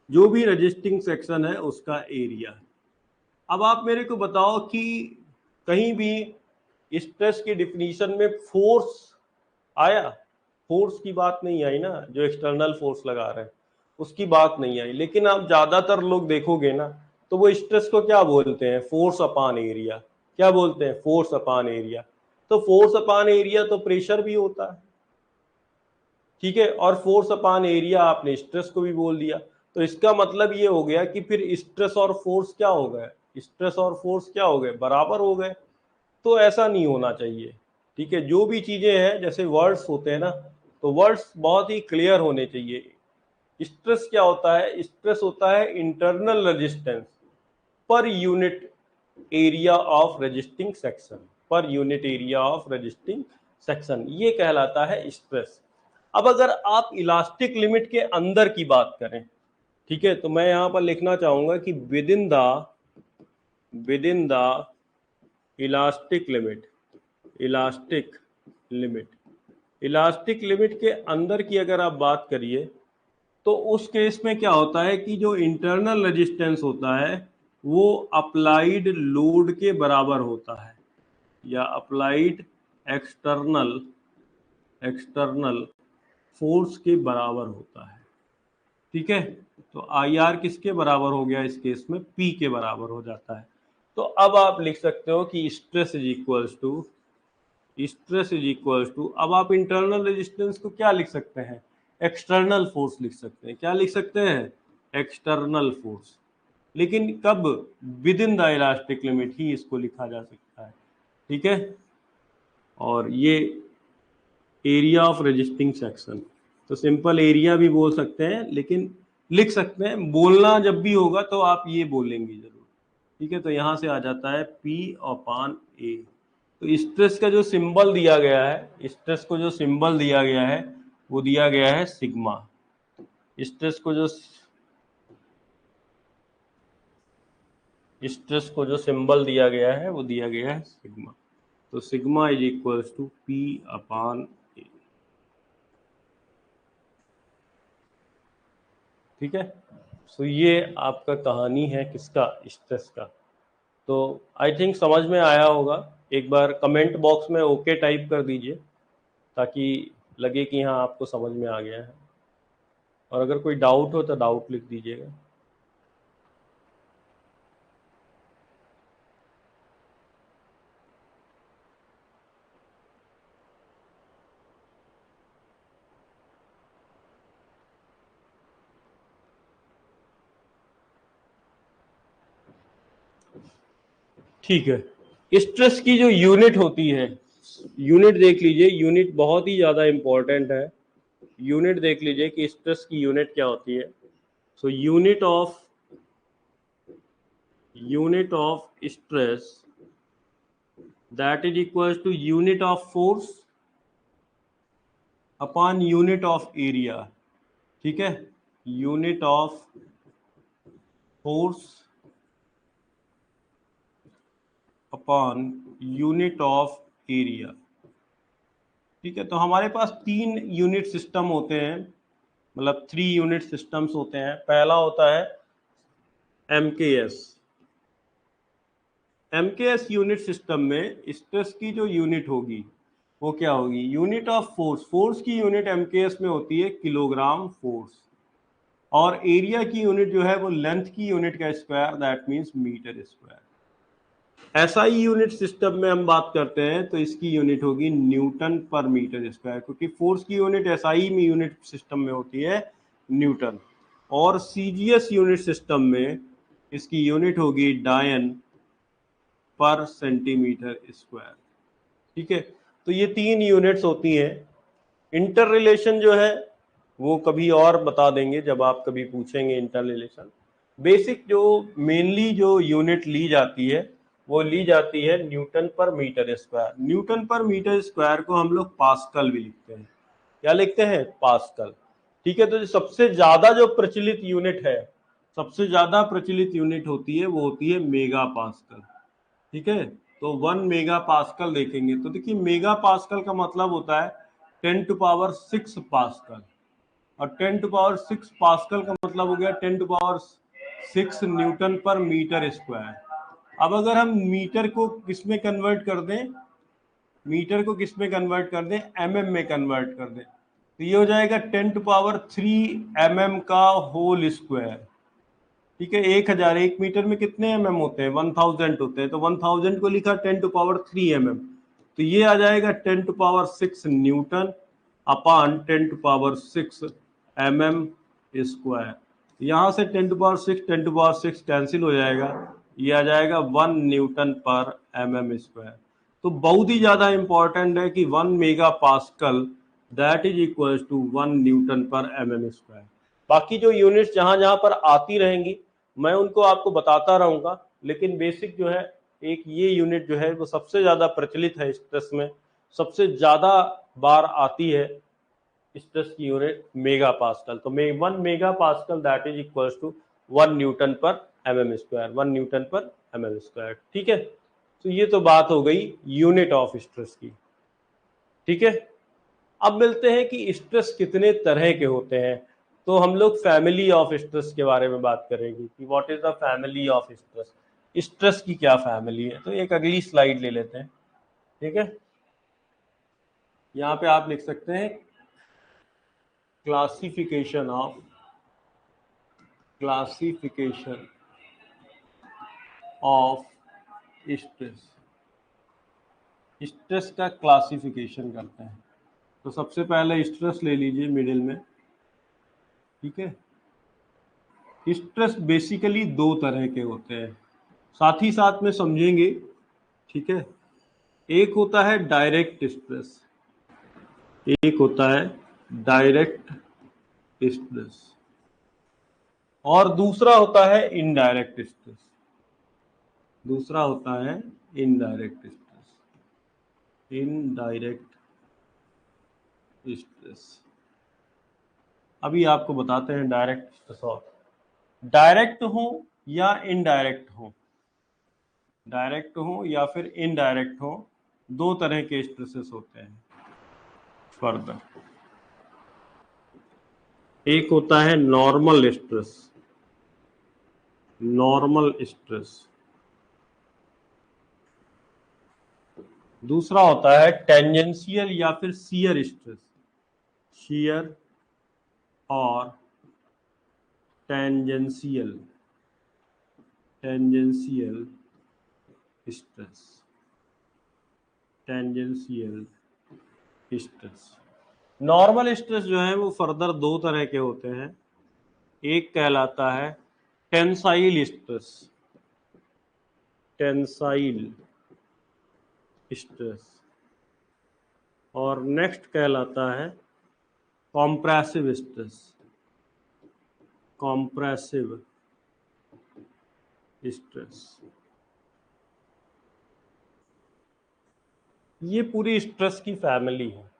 जो भी रेजिस्टिंग सेक्शन है उसका एरिया। अब आप मेरे को बताओ कि कहीं भी स्ट्रेस की डिफिनीशन में फोर्स आया, फोर्स की बात नहीं आई ना, जो एक्सटर्नल फोर्स लगा रहे हैं उसकी बात नहीं आई। लेकिन आप ज्यादातर लोग देखोगे ना तो वो स्ट्रेस को क्या बोलते हैं, फोर्स अपॉन एरिया। क्या बोलते हैं, फोर्स अपॉन एरिया। तो फोर्स अपॉन एरिया तो प्रेशर भी होता है, ठीक है, और फोर्स अपॉन एरिया आपने स्ट्रेस को भी बोल दिया। तो इसका मतलब ये हो गया कि फिर स्ट्रेस और फोर्स क्या हो गए, स्ट्रेस और फोर्स क्या हो गए, बराबर हो गए। तो ऐसा नहीं होना चाहिए, ठीक है। जो भी चीजें हैं जैसे वर्ड्स होते हैं ना, तो वर्ड्स बहुत ही क्लियर होने चाहिए। स्ट्रेस क्या होता है, स्ट्रेस होता है internal resistance per unit area of resisting section, per unit area of resisting section, ये कहलाता है स्ट्रेस। अब अगर आप इलास्टिक लिमिट के अंदर की बात करें, ठीक है, तो मैं यहां पर लिखना चाहूंगा कि with in the elastic limit के अंदर की अगर आप बात करिए तो उस केस में क्या होता है कि जो इंटरनल रेजिस्टेंस होता है वो अप्लाइड लोड के बराबर होता है, या अप्लाइड एक्सटर्नल फोर्स के बराबर होता है, ठीक है। तो आई आर किसके बराबर हो गया, इस केस में पी के बराबर हो जाता है। तो अब आप लिख सकते हो कि स्ट्रेस इज इक्वल्स टू, अब आप इंटरनल रेजिस्टेंस को क्या लिख सकते हैं, एक्सटर्नल फोर्स लिख सकते हैं। क्या लिख सकते हैं, एक्सटर्नल फोर्स। लेकिन कब, within the elastic limit ही इसको लिखा जा सकता है, ठीक है। और ये एरिया ऑफ रेजिस्टिंग सेक्शन, तो सिंपल एरिया भी बोल सकते हैं, लेकिन लिख सकते हैं, बोलना जब भी होगा तो आप ये बोलेंगे जरूर, ठीक है। तो यहां से आ जाता है P अपॉन A। तो स्ट्रेस का जो सिंबल दिया गया है, स्ट्रेस को जो सिंबल दिया गया है वो दिया गया है सिग्मा। स्ट्रेस को जो सिंबल दिया गया है वो दिया गया है सिग्मा। तो sigma is equals to P upon A, ठीक है। सो ये आपका कहानी है किसका, स्ट्रेस का। तो आई थिंक समझ में आया होगा। एक बार कमेंट बॉक्स में ओके टाइप कर दीजिए ताकि लगे कि हाँ आपको समझ में आ गया है, और अगर कोई डाउट हो तो डाउट लिख दीजिएगा। ठीक है, स्ट्रेस की जो यूनिट होती है, यूनिट देख लीजिए, यूनिट बहुत ही ज्यादा इंपॉर्टेंट है। यूनिट देख लीजिए कि स्ट्रेस की यूनिट क्या होती है। So unit of stress that is equals to unit of force upon unit of area, ठीक है। Unit of force upon unit of area, ठीक है। तो हमारे पास 3 यूनिट सिस्टम होते हैं, मतलब 3 यूनिट सिस्टम्स होते हैं। पहला होता है एमकेएस यूनिट सिस्टम में स्ट्रेस की जो यूनिट होगी वो क्या होगी, यूनिट ऑफ फोर्स की यूनिट एमकेएस में होती है किलोग्राम फोर्स, और एरिया की यूनिट जो है वो लेंथ की यूनिट का square, that means metre square. SI unit system में हम बात करते हैं तो इसकी यूनिट होगी न्यूटन पर मीटर स्क्वायर, क्योंकि फोर्स की यूनिट एसआई में यूनिट सिस्टम में होती है न्यूटन, और सीजीएस यूनिट सिस्टम में इसकी यूनिट होगी डायन पर सेंटीमीटर स्क्वायर। ठीक है, तो ये 3 यूनिट्स होती हैं। इंटर रिलेशन जो है वो कभी और बता देंगे जब आप कभी पूछेंगे इंटर रिलेशन। बेसिक जो मेनली जो यूनिट ली जाती है वो ली जाती है न्यूटन पर मीटर स्क्वायर। न्यूटन पर मीटर स्क्वायर को हम लोग पास्कल भी लिखते हैं। क्या लिखते हैं? पास्कल। ठीक है, तो जो सबसे ज्यादा जो प्रचलित यूनिट है, सबसे ज्यादा प्रचलित यूनिट होती है वो होती है मेगा पास्कल। ठीक है, तो 1 मेगा पास्कल देखेंगे तो देखिए मेगा पास्कल का मतलब होता है 10⁻6 पास्कल, और 10⁻6 पास्कल का मतलब हो गया 10⁻6 न्यूटन पर मीटर स्क्वायर। अब अगर हम मीटर को किस में कन्वर्ट कर दें, मीटर को किस में कन्वर्ट कर दें, एमएम में कन्वर्ट कर दें, तो ये हो जाएगा 10⁻3 mm का होल स्क्वायर। ठीक है, 1000, 1 मीटर में कितने एमएम होते हैं? 1000 होते हैं, तो 1000 को लिखा 10⁻3 mm, तो ये आ जाएगा 10⁻6 न्यूटन अपॉन 10⁻6 mm स्क्वायर। यहाँ से 10⁻6 कैंसिल हो जाएगा, ये आ जाएगा 1 न्यूटन पर mm स्क्वायर। तो बहुत ही ज्यादा इंपॉर्टेंट है कि 1 mega pascal that is equal to 1 newton पर mm स्क्वायर। बाकी जो यूनिट्स जहां जहां पर आती रहेंगी मैं उनको आपको बताता रहूंगा, लेकिन बेसिक जो है एक ये यूनिट जो है वो सबसे ज्यादा प्रचलित है स्ट्रेस में, सबसे ज्यादा बार आती है स्ट्रेस की यूनिट मेगा पास्कल। तो 1 mega pascal that is equal to 1 newton पर mm स्क्वायर, 1 न्यूटन पर mm स्क्वायर। ठीक है, तो ये तो बात हो गई यूनिट ऑफ स्ट्रेस की। ठीक है, अब मिलते हैं कि स्ट्रेस कितने तरह के होते हैं। तो हम लोग फैमिली ऑफ स्ट्रेस के बारे में बात करेंगे कि what is the family of stress, stress की क्या फैमिली है। तो एक अगली स्लाइड ले लेते हैं। ठीक है, यहाँ पे आप लिख सकते हैं क्लासिफिकेशन ऑफ स्ट्रेस। स्ट्रेस का क्लासिफिकेशन करते हैं। तो सबसे पहले स्ट्रेस ले लीजिए मिडिल में। ठीक है, स्ट्रेस बेसिकली 2 तरह के होते हैं, साथ ही साथ में समझेंगे। ठीक है, एक होता है डायरेक्ट स्ट्रेस, एक होता है डायरेक्ट स्ट्रेस, और दूसरा होता है इनडायरेक्ट स्ट्रेस। दूसरा होता है इनडायरेक्ट स्ट्रेस, इनडायरेक्ट स्ट्रेस। अभी आपको बताते हैं डायरेक्ट स्ट्रेस। और डायरेक्ट हो या इनडायरेक्ट हो, डायरेक्ट हो या फिर इनडायरेक्ट हो, 2 तरह के स्ट्रेसेस होते हैं फर्दर। एक होता है नॉर्मल स्ट्रेस, नॉर्मल स्ट्रेस। दूसरा होता है टेंजेंशियल या फिर शियर स्ट्रेस, शियर और tangential, tangential stress, tangential stress. Normal stress जो है वो फर्दर 2 तरह के होते हैं। एक कहलाता है टेंसाइल स्ट्रेस, टेंसाइल स्ट्रेस, और नेक्स्ट कहलाता है कॉम्प्रेसिव स्ट्रेस, कॉम्प्रेसिव स्ट्रेस। ये पूरी स्ट्रेस की फैमिली है।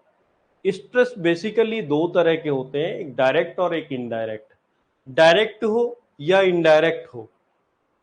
स्ट्रेस बेसिकली 2 तरह के होते हैं, एक डायरेक्ट और एक इनडायरेक्ट। डायरेक्ट हो या इनडायरेक्ट हो,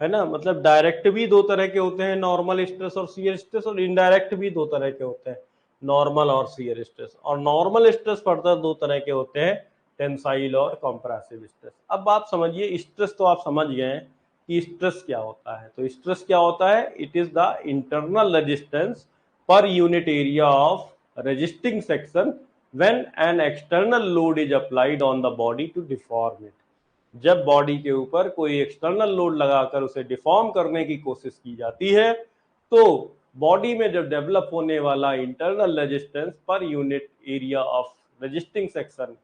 है ना, मतलब डायरेक्ट भी 2 तरह के होते हैं, नॉर्मल स्ट्रेस और शियर स्ट्रेस, और इनडायरेक्ट भी 2 तरह के होते हैं, नॉर्मल और शियर स्ट्रेस। और नॉर्मल स्ट्रेस फर्दर 2 तरह के होते हैं, टेंसाइल और कॉम्प्रेसिव स्ट्रेस। अब आप समझिए, स्ट्रेस तो आप समझ गए हैं कि स्ट्रेस क्या होता है। तो स्ट्रेस क्या होता है? It is the internal resistance per unit area of resisting section when an external load is applied on the body to deform it। जब बॉडी के ऊपर कोई एक्सटर्नल लोड लगाकर उसे डिफॉर्म करने की कोशिश की जाती है तो बॉडी में जो डेवलप होने वाला internal resistance per unit area of resisting section,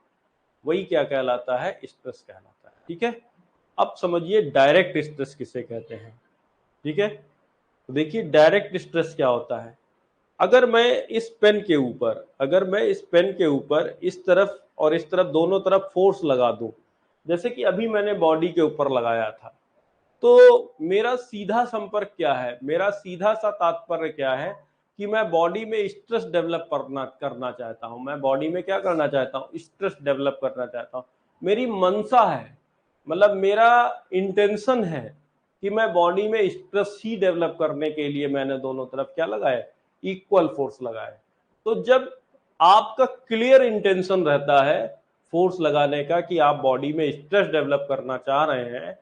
वही क्या कहलाता है, स्ट्रेस कहलाता है। ठीक है, अब समझिए डायरेक्ट स्ट्रेस किसे कहते हैं। ठीक है, तो देखिए डायरेक्ट स्ट्रेस क्या होता है। अगर मैं इस पेन के ऊपर, इस तरफ और इस तरफ दोनों तरफ फोर्स लगा दूं, जैसे कि अभी मैंने बॉडी के ऊपर लगाया था, तो मेरा सीधा संपर्क क्या है, मेरा सीधा सा तात्पर्य क्या है कि मैं बॉडी में स्ट्रेस डेवलप करना चाहता हूं। मैं बॉडी में क्या करना चाहता हूं, स्ट्रेस डेवलप करना चाहता हूं। मेरी मंशा है, मतलब मेरा इंटेंशन है कि मैं बॉडी में स्ट्रेस ही डेवलप करने के लिए मैंने दोनों तरफ क्या लगाया, इक्वल फोर्स लगाए। तो जब आपका क्लियर इंटेंशन रहता है फोर्स लगाने का कि आप बॉडी में स्ट्रेस डेवलप करना चाह रहे हैं,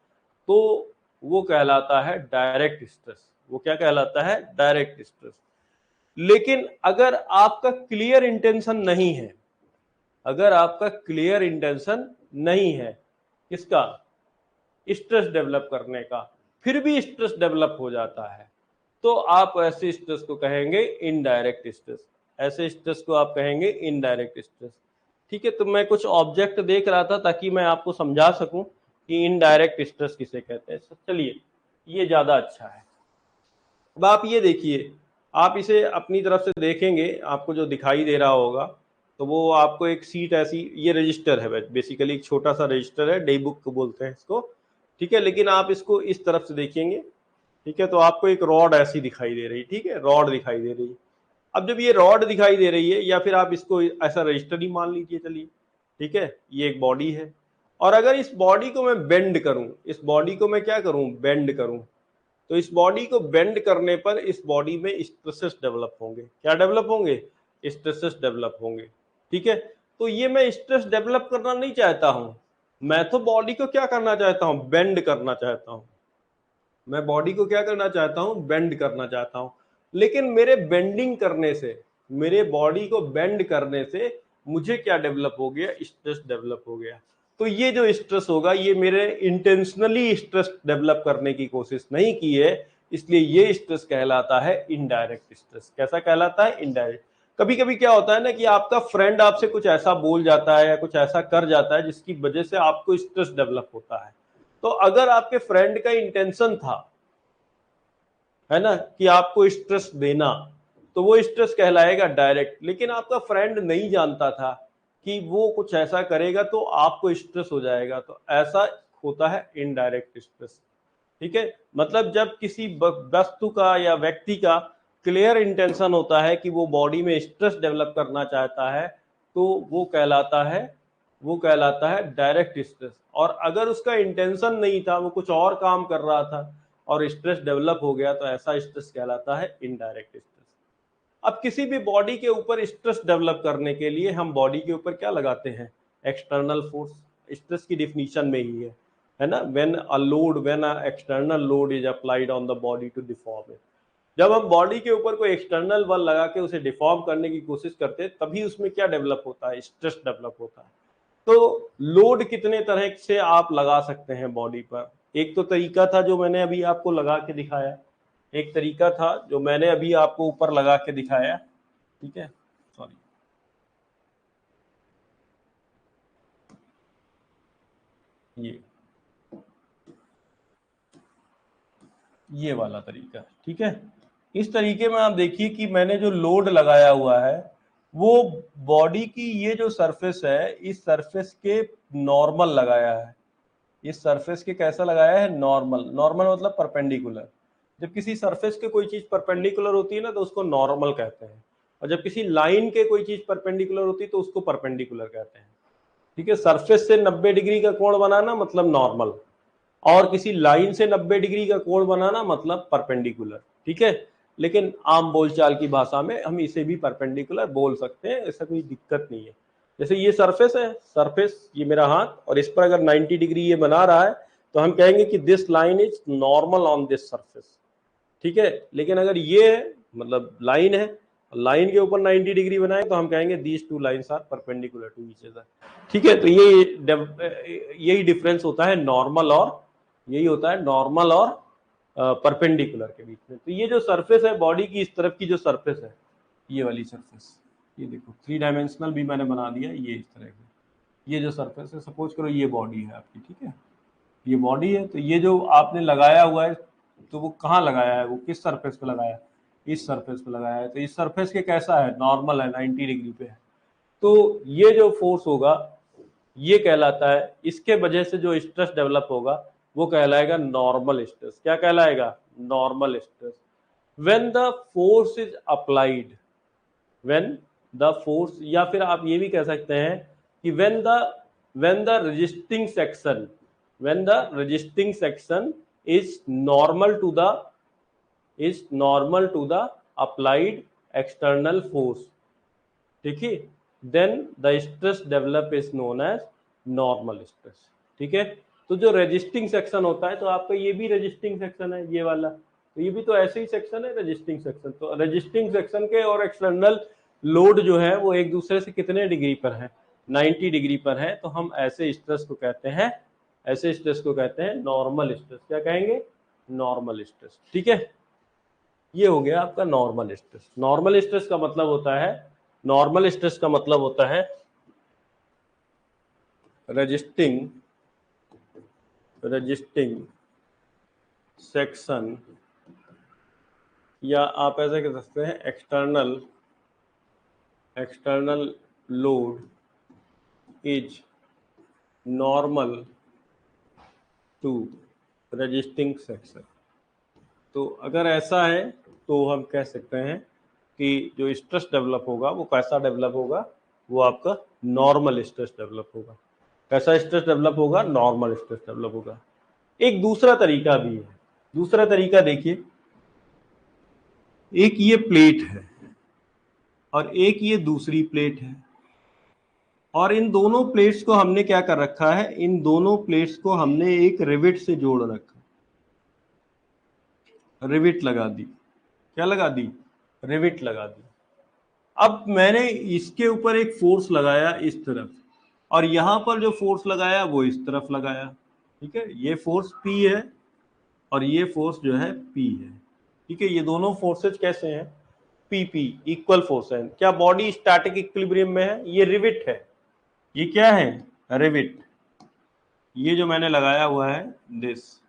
तो वो कहलाता है डायरेक्ट स्ट्रेस। वो क्या कहलाता है, डायरेक्ट स्ट्रेस। लेकिन अगर आपका क्लियर इंटेंशन नहीं है, अगर आपका क्लियर इंटेंशन नहीं है किसका, स्ट्रेस डेवलप करने का, फिर भी स्ट्रेस डेवलप हो जाता है, तो आप ऐसे स्ट्रेस को कहेंगे इनडायरेक्ट स्ट्रेस। ऐसे स्ट्रेस को आप कहेंगे इनडायरेक्ट स्ट्रेस। ठीक है, तो मैं कुछ ऑब्जेक्ट देख रहा था ताकि मैं आपको समझा सकूं कि इनडायरेक्ट स्ट्रेस किसे कहते हैं। चलिए, ये ज्यादा अच्छा है। अब आप ये देखिए, आप इसे अपनी तरफ से देखेंगे, आपको जो दिखाई दे रहा होगा, तो वो आपको एक सीट ऐसी, ये रजिस्टर है, बेसिकली एक छोटा सा रजिस्टर है, डे बुक बोलते हैं इसको। ठीक है, लेकिन आप इसको इस तरफ से देखेंगे, ठीक है, तो आपको एक रॉड ऐसी दिखाई दे रही है। ठीक है, रॉड दिखाई दे रही है। अब जब ये रॉड दिखाई दे रही है, या फिर आप इसको ऐसा रजिस्टर ही मान लीजिए, चलिए, ठीक है, ये एक बॉडी है, और अगर इस बॉडी को मैं बेंड करूं, इस बॉडी को मैं क्या करूं, बेंड करूं, तो इस बॉडी को बेंड करने पर इस बॉडी में स्ट्रेसेस डेवलप होंगे। क्या डेवलप होंगे, स्ट्रेसेस डेवलप होंगे। ठीक है, तो ये मैं स्ट्रेस डेवलप करना नहीं चाहता हूं, मैं तो बॉडी को क्या करना चाहता हूं, बेंड करना चाहता हूं। मैं बॉडी को क्या करना चाहता हूं, बेंड करना चाहता हूं। लेकिन मेरे बेंडिंग करने से, मेरे बॉडी को बेंड करने से मुझे क्या डेवलप हो गया, स्ट्रेस डेवलप हो गया। तो ये जो स्ट्रेस होगा, ये मेरे इंटेंशनली स्ट्रेस डेवलप करने की कोशिश नहीं की है, इसलिए ये स्ट्रेस कहलाता है इनडायरेक्ट स्ट्रेस। कैसा कहलाता है, इनडायरेक्ट। कभी कभी क्या होता है ना कि आपका फ्रेंड आपसे कुछ ऐसा बोल जाता है या कुछ ऐसा कर जाता है जिसकी वजह से आपको स्ट्रेस डेवलप होता है। तो अगर आपके फ्रेंड का इंटेंशन था, है ना, कि आपको स्ट्रेस देना, तो वो स्ट्रेस कहलाएगा डायरेक्ट। लेकिन आपका फ्रेंड नहीं जानता था कि वो कुछ ऐसा करेगा तो आपको स्ट्रेस हो जाएगा, तो ऐसा होता है इनडायरेक्ट स्ट्रेस। ठीक है, मतलब जब किसी वस्तु का या व्यक्ति का क्लियर इंटेंशन होता है कि वो बॉडी में स्ट्रेस डेवलप करना चाहता है, तो वो कहलाता है डायरेक्ट स्ट्रेस। और अगर उसका इंटेंशन नहीं था, वो कुछ और काम कर रहा था और स्ट्रेस डेवलप हो गया, तो ऐसा स्ट्रेस कहलाता है इनडायरेक्ट स्ट्रेस। अब किसी भी बॉडी के ऊपर स्ट्रेस डेवलप करने के लिए हम बॉडी के ऊपर क्या लगाते हैं, एक्सटर्नल फोर्स। स्ट्रेस की डिफिनीशन में ही है ना, when a external load is applied on the body to deform it. जब हम बॉडी के ऊपर कोई एक्सटर्नल बल लगा के उसे डिफॉर्म करने की कोशिश करते हैं, तभी उसमें क्या डेवलप होता है, स्ट्रेस डेवलप होता है। तो लोड कितने तरह से आप लगा सकते हैं बॉडी पर। एक तो तरीका था जो मैंने अभी आपको लगा के दिखाया, एक तरीका था जो मैंने अभी आपको ऊपर लगा के दिखाया। ठीक है, सॉरी, ये वाला तरीका। ठीक है, इस तरीके में आप देखिए कि मैंने जो लोड लगाया हुआ है वो बॉडी की ये जो सरफेस है, इस सरफेस के नॉर्मल लगाया है। इस सरफेस के कैसा लगाया है, नॉर्मल। नॉर्मल मतलब परपेंडिकुलर। जब किसी सरफेस के कोई चीज परपेंडिकुलर होती है ना, तो उसको नॉर्मल कहते हैं। और जब किसी लाइन के कोई चीज परपेंडिकुलर होती है तो उसको परपेंडिकुलर कहते हैं। ठीक है, सरफेस से 90 डिग्री का कोण बनाना मतलब नॉर्मल, और किसी लाइन से 90 डिग्री का कोण बनाना मतलब परपेंडिकुलर। ठीक है, लेकिन आम बोलचाल की भाषा में हम इसे भी परपेंडिकुलर बोल सकते हैं, ऐसा कोई दिक्कत नहीं है। जैसे ये सरफेस है, सरफेस ये मेरा हाथ, और इस पर अगर 90 डिग्री ये बना रहा है, तो हम कहेंगे कि this line is normal on this surface. ठीक है, लेकिन अगर ये है, मतलब लाइन है, लाइन के ऊपर 90 डिग्री बनाए, तो हम कहेंगे these two lines are perpendicular to each other. ठीक है, तो यही डिफरेंस होता है नॉर्मल और, यही होता है नॉर्मल और परपेंडिकुलर के बीच में। तो ये जो सरफेस है बॉडी की, इस तरफ की जो सरफेस है, ये वाली सरफेस, ये देखो 3 डायमेंशनल भी मैंने बना दिया, ये इस तरह की, ये जो सरफेस है, सपोज करो ये बॉडी है आपकी, ठीक है, ये बॉडी है। तो ये जो आपने लगाया हुआ है, तो वो कहाँ लगाया है, वो किस सरफेस पे लगाया है, इस सरफेस पे लगाया है। तो इस सरफेस के कैसा है, नॉर्मल है, 90 डिग्री पे है। तो ये जो फोर्स होगा ये कहलाता है, इसके वजह से जो स्ट्रेस डेवलप होगा वो कहलाएगा नॉर्मल स्ट्रेस। क्या कहलाएगा, normal stress. When the force is applied, when the force, या फिर आप ये भी कह सकते हैं कि when the resisting section, when the resisting section is normal to the applied external force, ठीक है, then the stress develop is known as normal stress. ठीक है, तो जो रेजिस्टिंग सेक्शन होता है, तो आपका ये भी रेजिस्टिंग सेक्शन है, ये वाला, तो ये भी तो ऐसे ही सेक्शन है, रेजिस्टिंग सेक्शन। तो रेजिस्टिंग सेक्शन के और एक्सटर्नल लोड जो है वो एक दूसरे से कितने डिग्री पर है, 90 डिग्री पर है। तो हम ऐसे स्ट्रेस को कहते हैं, ऐसे स्ट्रेस को कहते हैं नॉर्मल स्ट्रेस। क्या कहेंगे, नॉर्मल स्ट्रेस। ठीक है, ये हो गया आपका नॉर्मल स्ट्रेस। नॉर्मल स्ट्रेस का मतलब होता है, नॉर्मल स्ट्रेस का मतलब होता है रेजिस्टिंग सेक्शन, या आप ऐसे कह सकते हैं external load is normal to resisting section. तो अगर ऐसा है तो हम कह सकते हैं कि जो स्ट्रेस डेवलप होगा वो कैसा डेवलप होगा, वो आपका नॉर्मल स्ट्रेस डेवलप होगा। कैसा स्ट्रेस डेवलप होगा, नॉर्मल स्ट्रेस डेवलप होगा। एक दूसरा तरीका भी है, दूसरा तरीका देखिए, एक ये प्लेट है और एक ये दूसरी प्लेट है, और इन दोनों प्लेट्स को हमने क्या कर रखा है, इन दोनों प्लेट्स को हमने एक रिवेट से जोड़ रखा, रिवेट लगा दी। क्या लगा दी, रिवेट लगा दी। अब मैंने इसके ऊपर एक फोर्स लगाया इस तरफ, और यहां पर जो फोर्स लगाया वो इस तरफ लगाया। ठीक है, ये फोर्स P है और ये फोर्स जो है P है। ठीक है, ये दोनों फोर्सेज कैसे हैं, PP, इक्वल फोर्स है। क्या बॉडी स्टैटिक इक्विलिब्रियम में है, ये रिवेट है, ये क्या है, रिवेट। ये जो मैंने लगाया हुआ है दिस,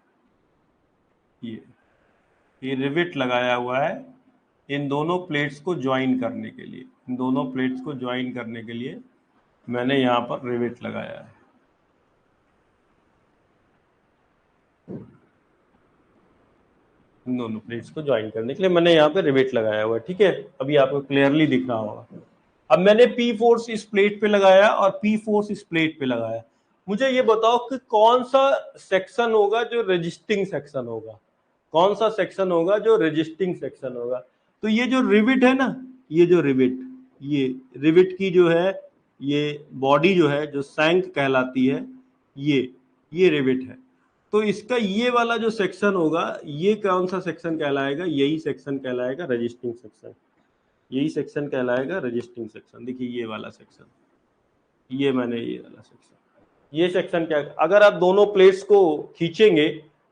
ये रिवेट लगाया हुआ है इन दोनों प्लेट्स को ज्वाइन करने के लिए, इन दोनों प्लेट्स को ज्वाइन करने के लिए मैंने यहाँ पर रिवेट लगाया है। इन दोनों प्लेट्स को ज्वाइन करने के लिए मैंने यहाँ पे रिवेट लगाया हुआ है। ठीक है, अभी आपको क्लियरली दिख रहा होगा। अब मैंने P फोर्स इस प्लेट पे लगाया और P फोर्स इस प्लेट पे लगाया। मुझे ये बताओ कि कौन सा सेक्शन होगा जो रेजिस्टिंग सेक्शन होगा, कौन सा सेक्शन होगा जो रेजिस्टिंग सेक्शन होगा। तो ये जो रिवेट है ना, ये जो रिवेट, ये रिवेट की जो है ये बॉडी जो है, जो शैंक कहलाती है, ये रिवेट है। तो इसका ये वाला जो सेक्शन होगा, ये कौन सा सेक्शन कहलाएगा, यही सेक्शन कहलाएगा रेजिस्टिंग सेक्शन, यही सेक्शन कहलाएगा रेजिस्टिंग सेक्शन। देखिए ये वाला सेक्शन, ये मैंने ये वाला सेक्शन, ये सेक्शन क्या, अगर आप दोनों प्लेट्स को खींचेंगे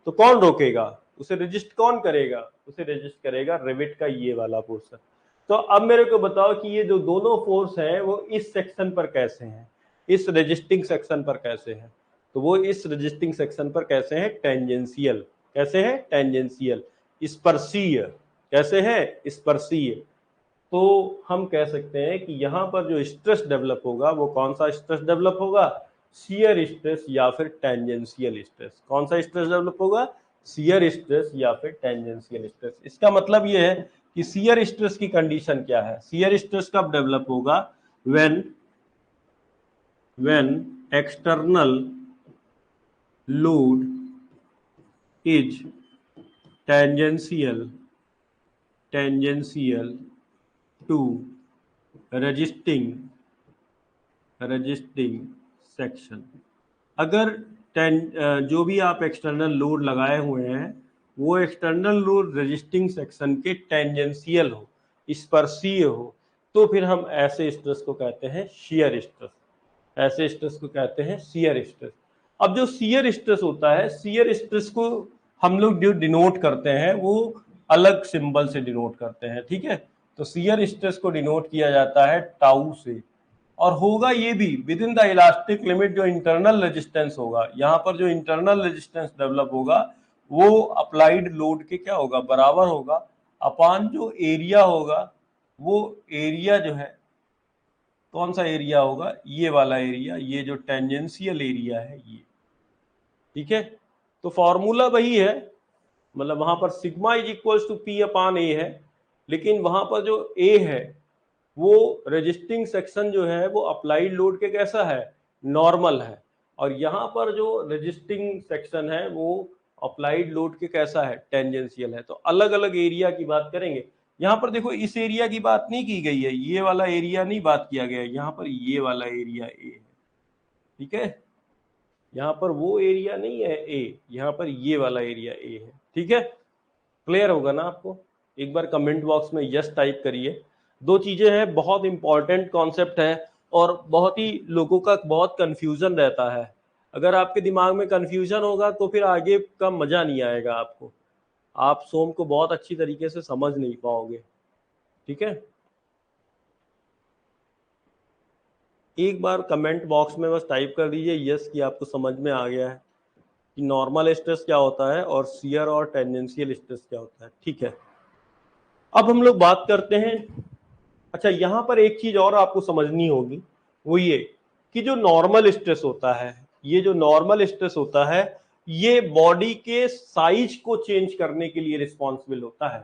तो कौन रोकेगा, उसे रेजिस्ट कौन करेगा, उसे रेजिस्ट करेगा रिवेट का ये वाला पोर्शन। तो अब मेरे को बताओ कि ये जो दोनों फोर्स है वो इस सेक्शन पर कैसे हैं, इस रेजिस्टिंग सेक्शन पर कैसे हैं। तो वो इस रेजिस्टिंग सेक्शन पर कैसे हैं, टेंजेंशियल। कैसे हैं, टेंजेंशियल, स्पर्शीय। कैसे हैं, स्पर्शीय। तो हम कह सकते हैं कि यहाँ पर जो स्ट्रेस डेवलप होगा वो कौन सा स्ट्रेस डेवलप होगा, शियर स्ट्रेस या फिर टेंजेंशियल स्ट्रेस। कौन सा स्ट्रेस डेवलप होगा, शियर स्ट्रेस या फिर टेंजेंशियल स्ट्रेस। इसका मतलब ये है कि शियर स्ट्रेस की कंडीशन क्या है, शियर स्ट्रेस कब डेवलप होगा, when external load is tangential to resisting section. अगर जो भी आप एक्सटर्नल लोड लगाए हुए हैं वो एक्सटर्नल लोड रेजिस्टिंग सेक्शन के टेंजेंशियल हो, स्पर्शीय हो, तो फिर हम ऐसे स्ट्रेस को कहते हैं शियर स्ट्रेस, ऐसे स्ट्रेस को कहते हैं शियर स्ट्रेस। अब जो शियर स्ट्रेस होता है, शियर स्ट्रेस को हम लोग जो डिनोट करते हैं वो अलग सिंबल से डिनोट करते हैं, ठीक है। तो शियर स्ट्रेस को डिनोट किया जाता है टाउ से, और होगा ये भी with in the elastic limit. जो इंटरनल रेजिस्टेंस होगा, यहाँ पर जो इंटरनल रेजिस्टेंस डेवलप होगा वो अप्लाइड लोड के क्या होगा, बराबर होगा अपान जो एरिया होगा, वो एरिया जो है कौन सा एरिया होगा, ये वाला एरिया, ये जो टेंजेंशियल एरिया है ये, ठीक है। तो फॉर्मूला वही है, मतलब वहां पर sigma is equals to P upon A है, लेकिन वहां पर जो ए है वो रेजिस्टिंग सेक्शन जो है वो अप्लाइड लोड के कैसा है, नॉर्मल है, और यहाँ पर जो रेजिस्टिंग सेक्शन है वो अप्लाइड लोड के कैसा है, टेंजेंशियल है। तो अलग अलग एरिया की बात करेंगे। यहाँ पर देखो इस एरिया की बात नहीं की गई है, ये वाला एरिया नहीं बात किया गया है, यहाँ पर ये वाला एरिया ए है, ठीक है। यहाँ पर वो एरिया नहीं है ए, यहाँ पर ये वाला एरिया ए है, ठीक है। क्लियर होगा ना आपको? एक बार कमेंट बॉक्स में यस टाइप करिए। दो चीजें हैं, बहुत इंपॉर्टेंट कॉन्सेप्ट है और बहुत ही लोगों का बहुत कंफ्यूजन रहता है। अगर आपके दिमाग में कंफ्यूजन होगा तो फिर आगे का मजा नहीं आएगा आपको, आप सोम को बहुत अच्छी तरीके से समझ नहीं पाओगे, ठीक है। एक बार कमेंट बॉक्स में बस टाइप कर दीजिए यस कि आपको समझ में आ गया है कि नॉर्मल स्ट्रेस क्या होता है और शियर और टेंजेंशियल स्ट्रेस क्या होता है, ठीक है। अब हम लोग बात करते हैं, अच्छा यहाँ पर एक चीज और आपको समझनी होगी, वो ये कि जो नॉर्मल स्ट्रेस होता है, ये जो नॉर्मल स्ट्रेस होता है ये बॉडी के साइज को चेंज करने के लिए रिस्पॉन्सिबल होता है,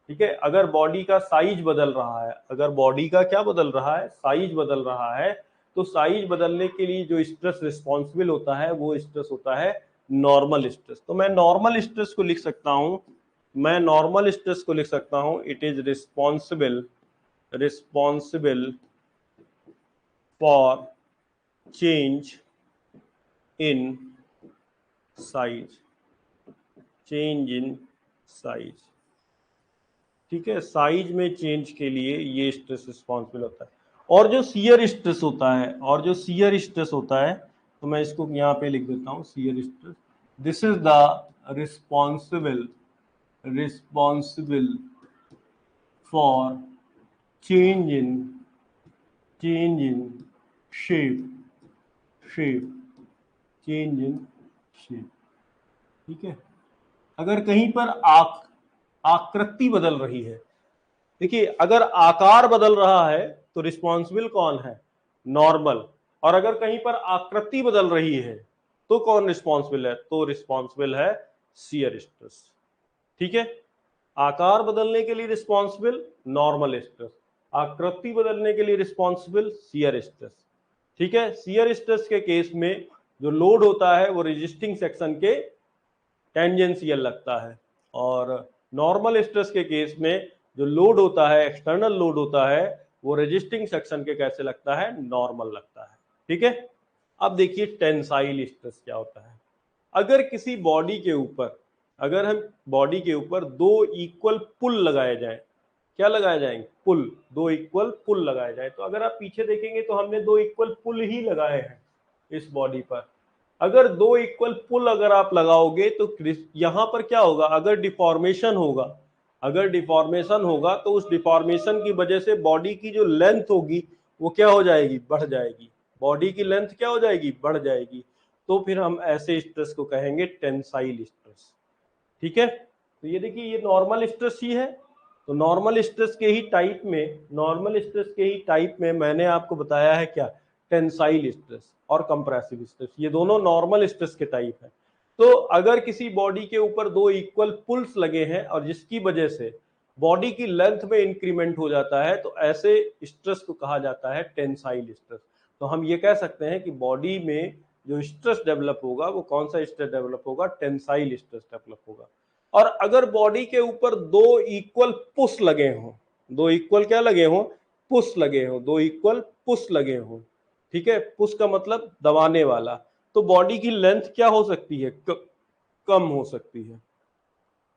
ठीक है। अगर बॉडी का साइज बदल रहा है, अगर बॉडी का क्या बदल रहा है, साइज बदल रहा है, तो साइज बदलने के लिए जो स्ट्रेस रिस्पॉन्सिबल होता है वो स्ट्रेस होता है नॉर्मल स्ट्रेस। तो मैं नॉर्मल स्ट्रेस को लिख सकता हूं, मैं नॉर्मल स्ट्रेस को लिख सकता हूं, it is responsible for change in size, change in size, ठीक है। साइज में चेंज के लिए ये स्ट्रेस रिस्पॉन्सिबल होता है। और जो शियर स्ट्रेस होता है, और जो शियर स्ट्रेस होता है, तो मैं इसको यहाँ पे लिख देता हूँ shear stress, this is the responsible for change in shape change in shape, ठीक है। अगर कहीं पर आकृति बदल रही है, देखिए अगर आकार बदल रहा है तो रिस्पॉन्सिबल कौन है, नॉर्मल, और अगर कहीं पर आकृति बदल रही है तो कौन रिस्पॉन्सिबल है, तो रिस्पॉन्सिबल है शियर स्ट्रेस, ठीक है। आकार बदलने के लिए रिस्पॉन्सिबल नॉर्मल स्ट्रेस, आकृति बदलने के लिए रिस्पॉन्सिबल शियर स्ट्रेस, ठीक है। शियर स्ट्रेस के केस में जो लोड होता है वो रेजिस्टिंग सेक्शन के टेंजेंशियल लगता है, और नॉर्मल स्ट्रेस के केस में जो लोड होता है, एक्सटर्नल लोड होता है, वो रेजिस्टिंग सेक्शन के कैसे लगता है, नॉर्मल लगता है, ठीक है। अब देखिए टेंसाइल स्ट्रेस क्या होता है। अगर किसी बॉडी के ऊपर, अगर हम बॉडी के ऊपर दो इक्वल पुल लगाए जाए, क्या लगाए जाएंगे, पुल, दो इक्वल पुल लगाए जाए, तो अगर आप पीछे देखेंगे तो हमने दो इक्वल पुल ही लगाए हैं इस बॉडी पर। अगर दो इक्वल पुल अगर आप लगाओगे तो यहां पर क्या होगा, अगर डिफॉर्मेशन होगा, अगर डिफॉर्मेशन होगा तो उस डिफॉर्मेशन की वजह से बॉडी की जो लेंथ होगी वो क्या हो जाएगी, बढ़ जाएगी, बॉडी की लेंथ क्या हो जाएगी, बढ़ जाएगी। तो फिर हम ऐसे स्ट्रेस को कहेंगे टेंसाइल स्ट्रेस, ठीक है। तो ये देखिए ये नॉर्मल स्ट्रेस ही है। तो नॉर्मल स्ट्रेस के ही टाइप में, नॉर्मल स्ट्रेस के ही टाइप में मैंने आपको बताया है क्या, टेंसाइल स्ट्रेस और कंप्रेसिव स्ट्रेस, ये दोनों नॉर्मल स्ट्रेस के टाइप है। तो अगर किसी बॉडी के ऊपर दो इक्वल पुल्स लगे हैं और जिसकी वजह से बॉडी की लेंथ में इंक्रीमेंट हो जाता है, तो ऐसे स्ट्रेस को कहा जाता है टेंसाइल स्ट्रेस। तो हम ये कह सकते हैं कि बॉडी में जो स्ट्रेस डेवलप होगा वो कौन सा स्ट्रेस डेवलप होगा, टेंसाइल स्ट्रेस डेवलप होगा। और अगर बॉडी के ऊपर दो इक्वल पुश लगे हों, दो इक्वल क्या लगे हों, पुश लगे हों, दो इक्वल पुश लगे हों, ठीक है, पुश का मतलब दबाने वाला, तो बॉडी की लेंथ क्या हो सकती है, कम हो सकती है।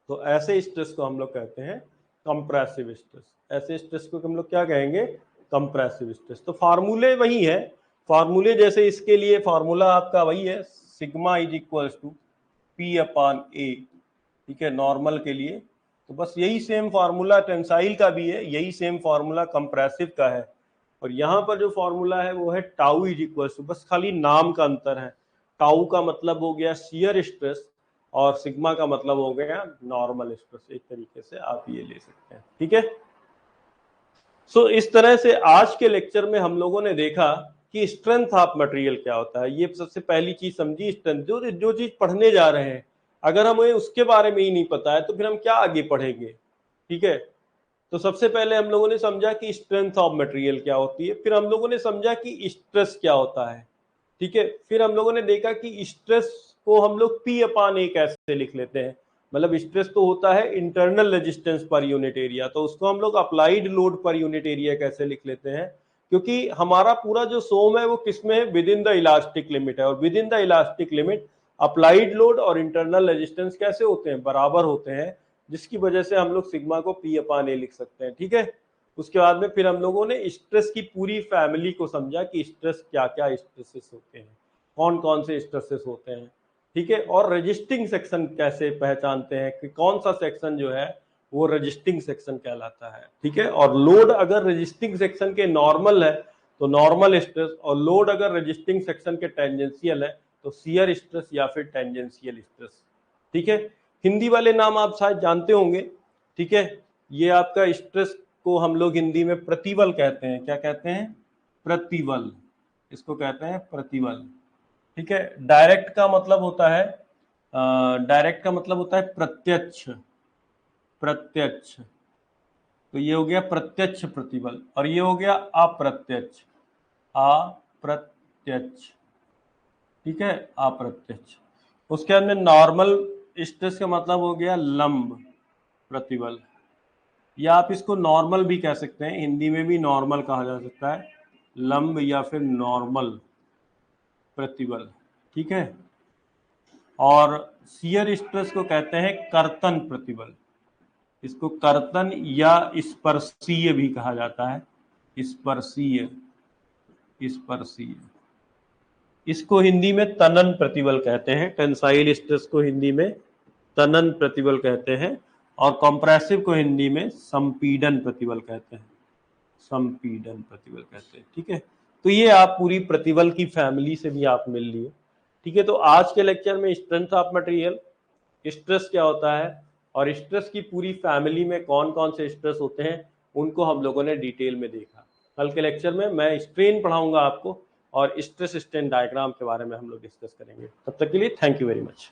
तो ऐसे स्ट्रेस को हम लोग कहते हैं कंप्रेसिव स्ट्रेस, ऐसे स्ट्रेस को हम लोग क्या कहेंगे, कंप्रेसिव स्ट्रेस। तो फार्मूले वही है, फार्मूले जैसे इसके लिए फार्मूला आपका वही है, sigma is equals to P upon A ठीक है, नॉर्मल के लिए। तो बस यही सेम फार्मूला टेंसाइल का भी है, यही सेम फार्मूला कंप्रेसिव का है, और यहाँ पर जो फार्मूला है वो है टाउ इज इक्वल टू, बस खाली नाम का अंतर है। टाउ का मतलब हो गया शियर स्ट्रेस और सिग्मा का मतलब हो गया नॉर्मल स्ट्रेस, एक तरीके से आप ये ले सकते हैं। ठीक है, सो इस तरह से आज के लेक्चर में हम लोगों ने देखा कि स्ट्रेंथ ऑफ मटेरियल क्या होता है। ये सबसे पहली चीज समझी, स्ट्रेंथ, जो चीज पढ़ने जा रहे हैं अगर हमें उसके बारे में ही नहीं पता है तो फिर हम क्या आगे पढ़ेंगे। ठीक है, तो सबसे पहले हम लोगों ने समझा कि स्ट्रेंथ ऑफ मटेरियल क्या होती है, फिर हम लोगों ने समझा कि स्ट्रेस क्या होता है। ठीक है, फिर हम लोगों ने देखा कि स्ट्रेस को हम लोग P अपान A कैसे लिख लेते हैं, मतलब स्ट्रेस तो होता है internal resistance per unit area, तो उसको हम लोग applied load per unit area कैसे लिख लेते हैं, क्योंकि हमारा पूरा जो सोम है वो किसमें है, with in the elastic limit है, और with in the elastic limit applied load और इंटरनल रेजिस्टेंस कैसे होते हैं, बराबर होते हैं, जिसकी वजह से हम लोग सिग्मा को P अपान A लिख सकते हैं। ठीक है, उसके बाद में फिर हम लोगों ने स्ट्रेस की पूरी फैमिली को समझा कि स्ट्रेस क्या क्या स्ट्रेसेस होते हैं, कौन कौन से स्ट्रेसेस होते हैं। ठीक है, और रजिस्टिंग सेक्शन कैसे पहचानते हैं कि कौन सा सेक्शन जो है वो रजिस्टिंग सेक्शन कहलाता है। ठीक है, और लोड अगर रजिस्टिंग सेक्शन के नॉर्मल है तो नॉर्मल स्ट्रेस, और लोड अगर रजिस्टिंग सेक्शन के टेंजेंशियल है तो शियर स्ट्रेस या फिर टेंजेंशियल स्ट्रेस। ठीक है, हिंदी वाले नाम आप शायद जानते होंगे। ठीक है, ये आपका स्ट्रेस को हम लोग हिंदी में प्रतिबल कहते हैं। क्या कहते हैं, प्रतिबल, इसको कहते हैं प्रतिबल। ठीक है, डायरेक्ट का मतलब होता है डायरेक्ट का मतलब होता है प्रत्यक्ष, प्रत्यक्ष, तो ये हो गया प्रत्यक्ष प्रतिबल, और ये हो गया अप्रत्यक्ष, अप्रत्यक्ष। ठीक है, अप्रत्यक्ष। उसके अंदर नॉर्मल स्ट्रेस का मतलब हो गया लंब प्रतिबल, या आप इसको नॉर्मल भी कह सकते हैं, हिंदी में भी नॉर्मल कहा जा सकता है, लंब या फिर नॉर्मल प्रतिबल। ठीक है, और शियर स्ट्रेस को कहते हैं कर्तन प्रतिबल, इसको कर्तन या स्पर्शीय भी कहा जाता है, स्पर्शीय, स्पर्शीय। इसको हिंदी में तनन प्रतिबल कहते हैं, टेंसाइल स्ट्रेस को हिंदी में तनन प्रतिबल कहते हैं, और कंप्रेसिव को हिंदी में संपीडन प्रतिबल कहते हैं, संपीडन प्रतिबल कहते हैं। ठीक है, तो ये आप पूरी प्रतिबल की फैमिली से भी आप मिल लिए। ठीक है, तो आज के लेक्चर में स्ट्रेंथ ऑफ मटेरियल, स्ट्रेस क्या होता है, और स्ट्रेस की पूरी फैमिली में कौन कौन से स्ट्रेस होते हैं उनको हम लोगों ने डिटेल में देखा। कल के लेक्चर में मैं स्ट्रेन पढ़ाऊंगा आपको, और स्ट्रेस स्ट्रेन डायग्राम के बारे में हम लोग डिस्कस करेंगे। तब तक के लिए थैंक यू वेरी मच।